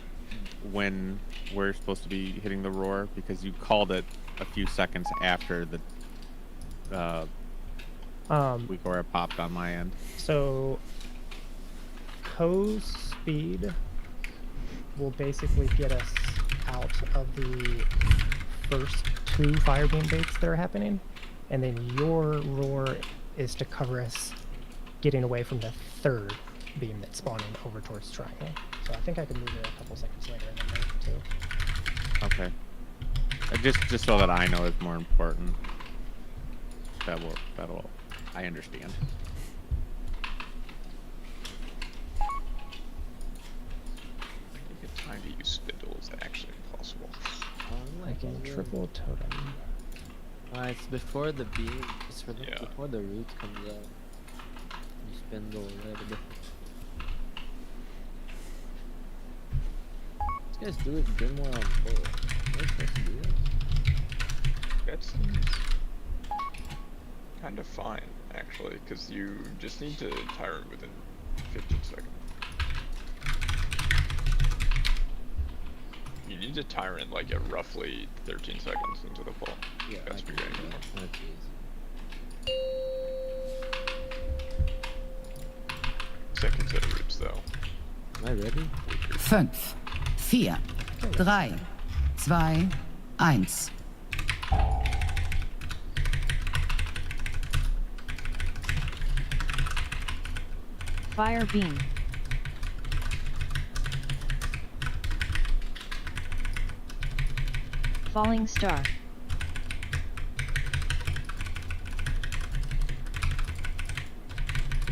when we're supposed to be hitting the roar? Because you called it a few seconds after the Weekora popped on my end. So, Ko's speed will basically get us out of the first 2 fire beam baits that are happening. and then your roar is to cover us getting away from the third beam that's spawning over towards triangle. So I think I can move it a couple seconds later in the night too. Okay. Just so that I know is more important. That'll. I understand. I think it's time to use spindle is actually impossible. I can triple totem. It's before the beam. It's before the root comes out. You spindle a little bit. These guys do it Grimoire on full. Are they supposed to do that? That seems kind of fine, actually, because you just need to tire it within 15 seconds. You need to tire it like at roughly 13 seconds into the pull. Yeah, that's pretty good. That's easy. Seconds at roots, though. Am I ready? 5, 4, 3, 2, 1. Fire beam. Falling star.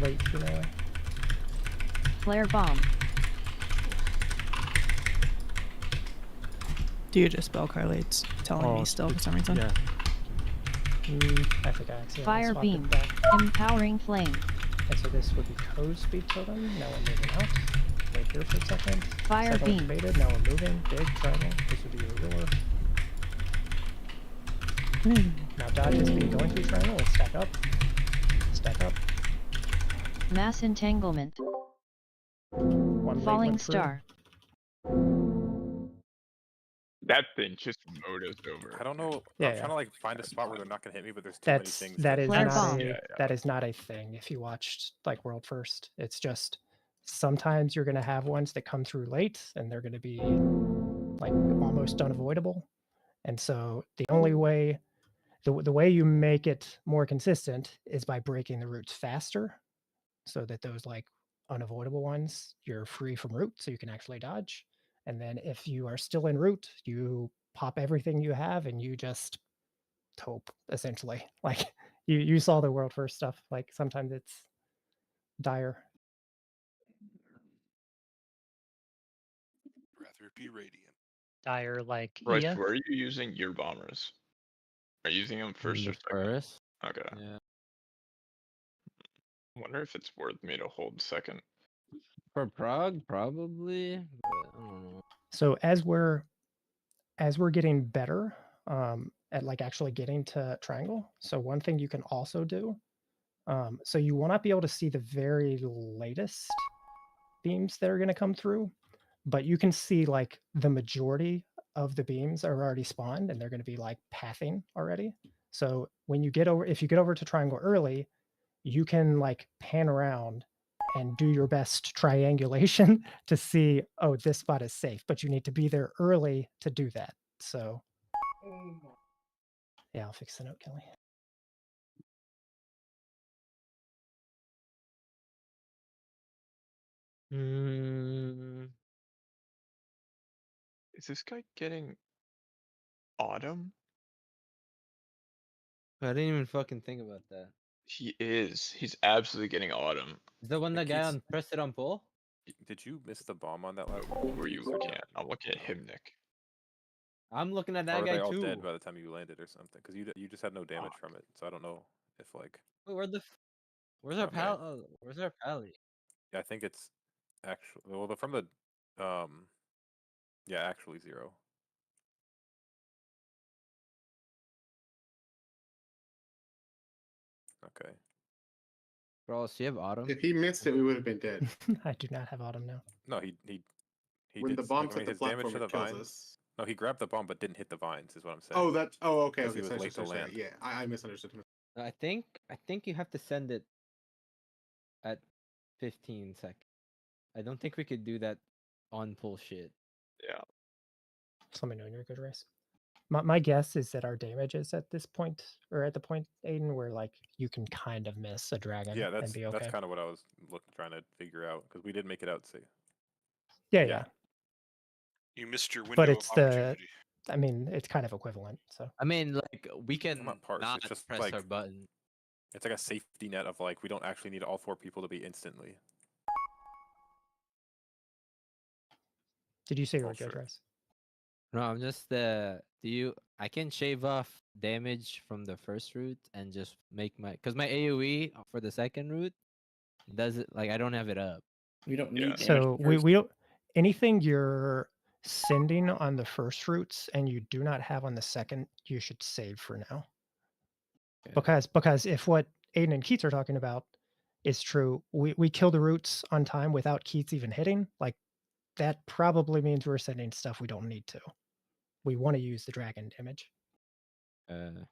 Late, you know. Flare bomb. Do you just spell Carlate's telling me still for some reason? Yeah. I think I accidentally Fire swapped beam. it back. Empowering flame. And so this would be code speed totem. Now we're moving out. Wait here for a second. Fire Second beam. one faded. Now we're moving. Big triangle. This would be your roar. Now dodge is speed going through triangle and stack up. Stack up. Mass entanglement. One Falling went through. star. That thing just mowed us over. I don't know. Yeah, I'm trying to like find a spot where they're not gonna hit me, but there's too many things. That is Flare not bomb. that is not a thing. If you watched like World First, it's just sometimes you're gonna have ones that come through late and they're gonna be like almost unavoidable. And so the only way the way you make it more consistent is by breaking the roots faster so that those like unavoidable ones you're free from root so you can actually dodge. And then if you are still in root, you pop everything you have and you just taupe essentially. Like you saw the World First stuff. Like sometimes it's dire. Rather be radiant. Dire like Bryce, Ia. where are you using your bombers? Are you using them first or second? First. Okay. Yeah. I wonder if it's worth me to hold second. For Prague, probably, but I don't know. So as we're getting better at like actually getting to triangle, so one thing you can also do, so you will not be able to see the very latest beams that are going to come through, but you can see like the majority of the beams are already spawned and they're going to be like pathing already. So when you get over, if you get over to triangle early, you can like pan around and do your best triangulation to see, oh, this spot is safe, but you need to be there early to do that. So yeah, I'll fix the note, Kelly. Is this guy getting autumn? I didn't even fucking think about that. He is. He's absolutely getting autumn. Is that one that guy on press it on pull? Did you miss the bomb on that last? What were you looking at? I'm looking at him, Nick. I'm looking at Or that were guy they all too. dead by the time you landed or something? Because you just had no damage from it, so I don't know if like. Wait, where's our Okay. pal? Where's our pally? Yeah, I think it's actually from the yeah, actually 0. Okay. Bro, so you have autumn? If he missed it, we would have been dead. I do not have autumn now. No, he When did. the bomb's I mean, at the his damage platform, to the it kills vines. us. No, he grabbed the bomb but didn't hit the vines. Is what I'm saying. Oh, that's okay. 'Cause Okay, he was sorry, late to sorry, land. yeah, I misunderstood him. I think you have to send it at 15 seconds. I don't think we could do that on pull shit. Yeah. Just let me know when you're good, Race. My guess is that our damage is at this point, or at the point, Aiden, where like you can kind of miss a dragon Yeah, and that's be okay. kind of what I was trying to figure out because we did make it out safe. Yeah. You missed your window But of it's the, opportunity. I mean, it's kind of equivalent. So I mean, like we can not parse. not It's just press like our button. it's like a safety net of like we don't actually need all 4 people to be instantly. Did you say you Oh, were good, sure. Rice? No, I'm just I can shave off damage from the first route and just make because my AoE for the second route does it like I don't have it up. We don't Yeah. need damage. So we don't, anything you're sending on the first routes and you do not have on the second, you should save for now. Okay. Because if what Aiden and Keats are talking about is true, we kill the routes on time without Keats even hitting, like that probably means we're sending stuff we don't need to. We want to use the dragon damage. Alright.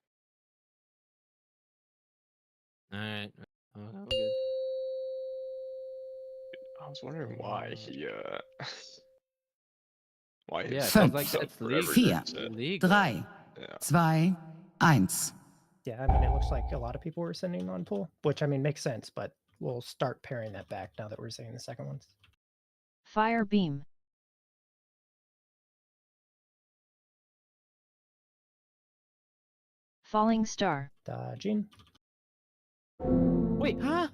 Oh, good. I was wondering why he why Yeah, his fünf, subs up for every vier, route set. 3, 2, 1. Yeah, I mean, it looks like a lot of people were sending on pull, which I mean makes sense, but we'll start paring that back now that we're seeing the second ones. Fire beam. Falling star. Dodging. Wait, huh?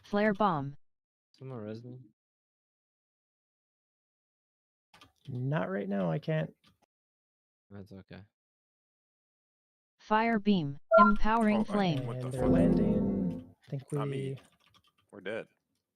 Flare bomb. Some more resin. Not right now, I can't. That's okay. Fire beam. Empowering flame. And they're landing. I think Not me. We're dead.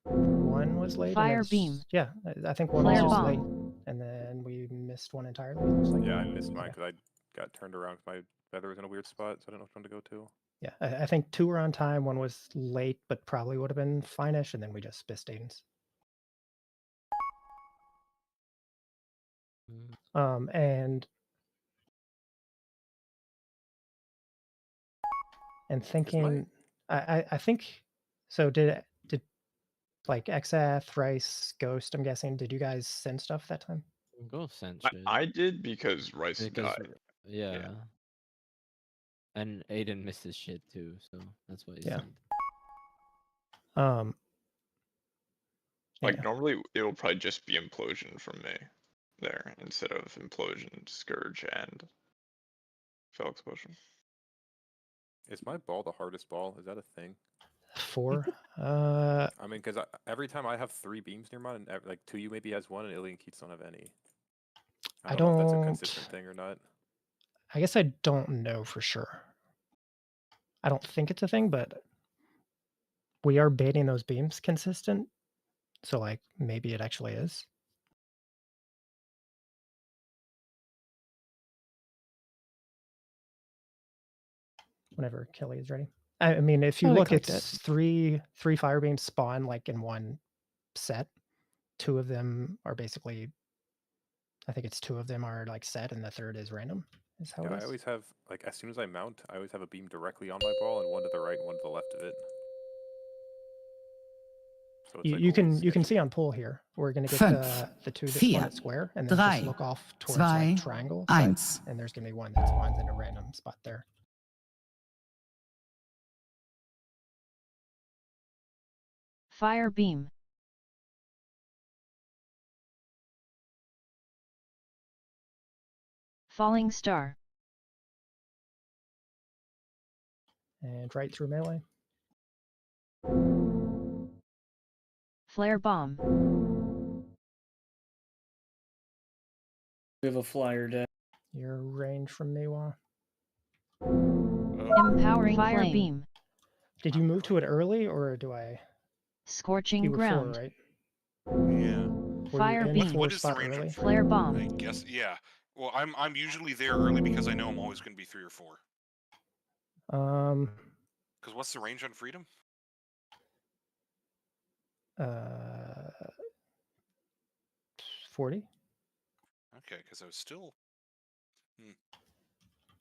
one was late. Fire and beam. Yeah, I think one Flare was just bomb. late, and then we missed one entirely. It looks like. Yeah, I missed mine because I got turned around because my feather was in a weird spot, so I didn't know which one to go to. Yeah, I think 2 were on time. One was late, but probably would have been fine-ish, and then we just missed Aiden's. And thinking, I think so. Did like Exath, Rice, Ghost? I'm guessing. Did you guys send stuff that time? Go send shit. I did because Rice died. Yeah. And Aiden missed his shit too, so that's why he Yeah. sent. Like normally it will probably just be implosion from me there instead of implosion, scourge, and fell explosion. Is my ball the hardest ball? Is that a thing? 4. I mean, because every time I have 3 beams near mine, and like 2U maybe has 1, and Illy and Keats don't have any. I don't know if that's a consistent thing or not. I guess I don't know for sure. I don't think it's a thing, but we are baiting those beams consistent. So like maybe it actually is. Whenever Kelly is ready. I mean, if you look, it's three fire beams spawn like in one set. 2 of them are basically, I think it's 2 of them are like set, and the third is random. Is how it is. I always have like as soon as I mount, I always have a beam directly on my ball and one to the right and one to the left of it. So it's you can see on pull here. We're gonna get the 2 that spawn at square, and then just look off towards like triangle side, and there's gonna be one that spawns in a random spot there. Fire beam. Falling star. And right through melee. Flare bomb. We have a flyer dead. Your range from Mewa. Empowering fire flame. beam. Did you move to it early, or do I? Scorching you were ground. 4, right? Yeah. Fire beam. What is the range early? on Flare bomb. I guess yeah. Well, I'm usually there early because I know I'm always going to be 3 or 4. Because what's the range on freedom? 40. Okay, because I was still.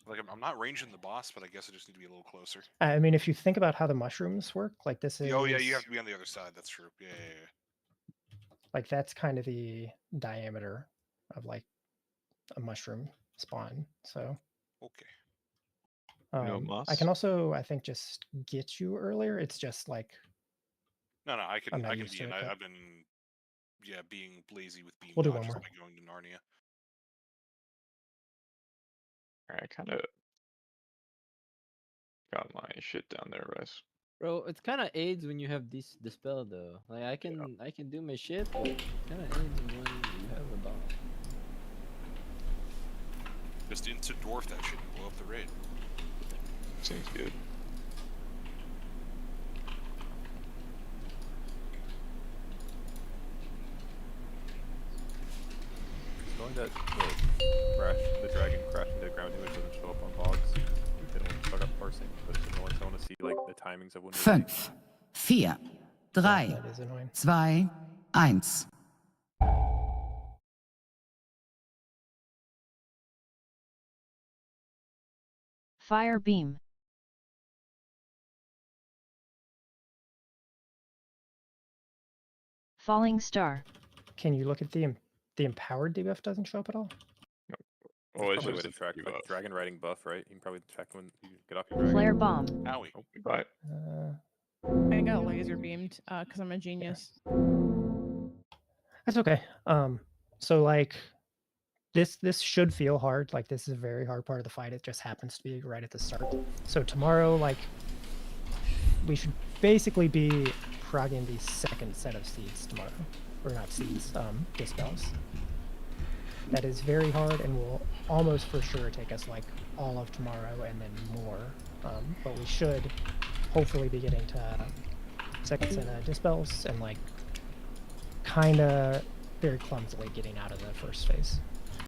Like I'm not ranging the boss, but I guess I just need to be a little closer. I mean, if you think about how the mushrooms work, like this is. Oh yeah, you have to be on the other side. That's true. Yeah. Like that's kind of the diameter of like a mushroom spawn. So Okay. No I can muss? also, I think, just get you earlier. It's just like No, I I'm can not be used to in. it, but I've been being lazy with beam we'll do one dodges more. by going to Narnia. I kind of got my shit down there, Wes. Bro, it's kind of aids when you have this dispel though. Like I can do my shit, but kind of aids when you have the bomb. Just into dwarf that shit and blow up the raid. Seems good. Knowing that the dragon crash into the ground image doesn't show up on logs, they don't start up parsing, but it's annoying. So I want to see like the timings of when. 5, 4, 3, that is annoying. 2, 1. Fire beam. Falling star. Can you look at the empowered debuff doesn't show up at all? Oh, it's Probably a way just to a track debuff. like dragon riding buff, right? You can probably check when you get off your dragon. Flare bomb. Owie. Oh, but I got laser beamed because I'm a genius. That's okay. So like this should feel hard. Like this is a very hard part of the fight. It just happens to be right at the start. So tomorrow, like we should basically be progging the second set of seeds tomorrow. Or not seeds, dispels. That is very hard and will almost for sure take us like all of tomorrow and then more. But we should hopefully be getting to second set of dispels and like kind of very clumsily getting out of the first phase.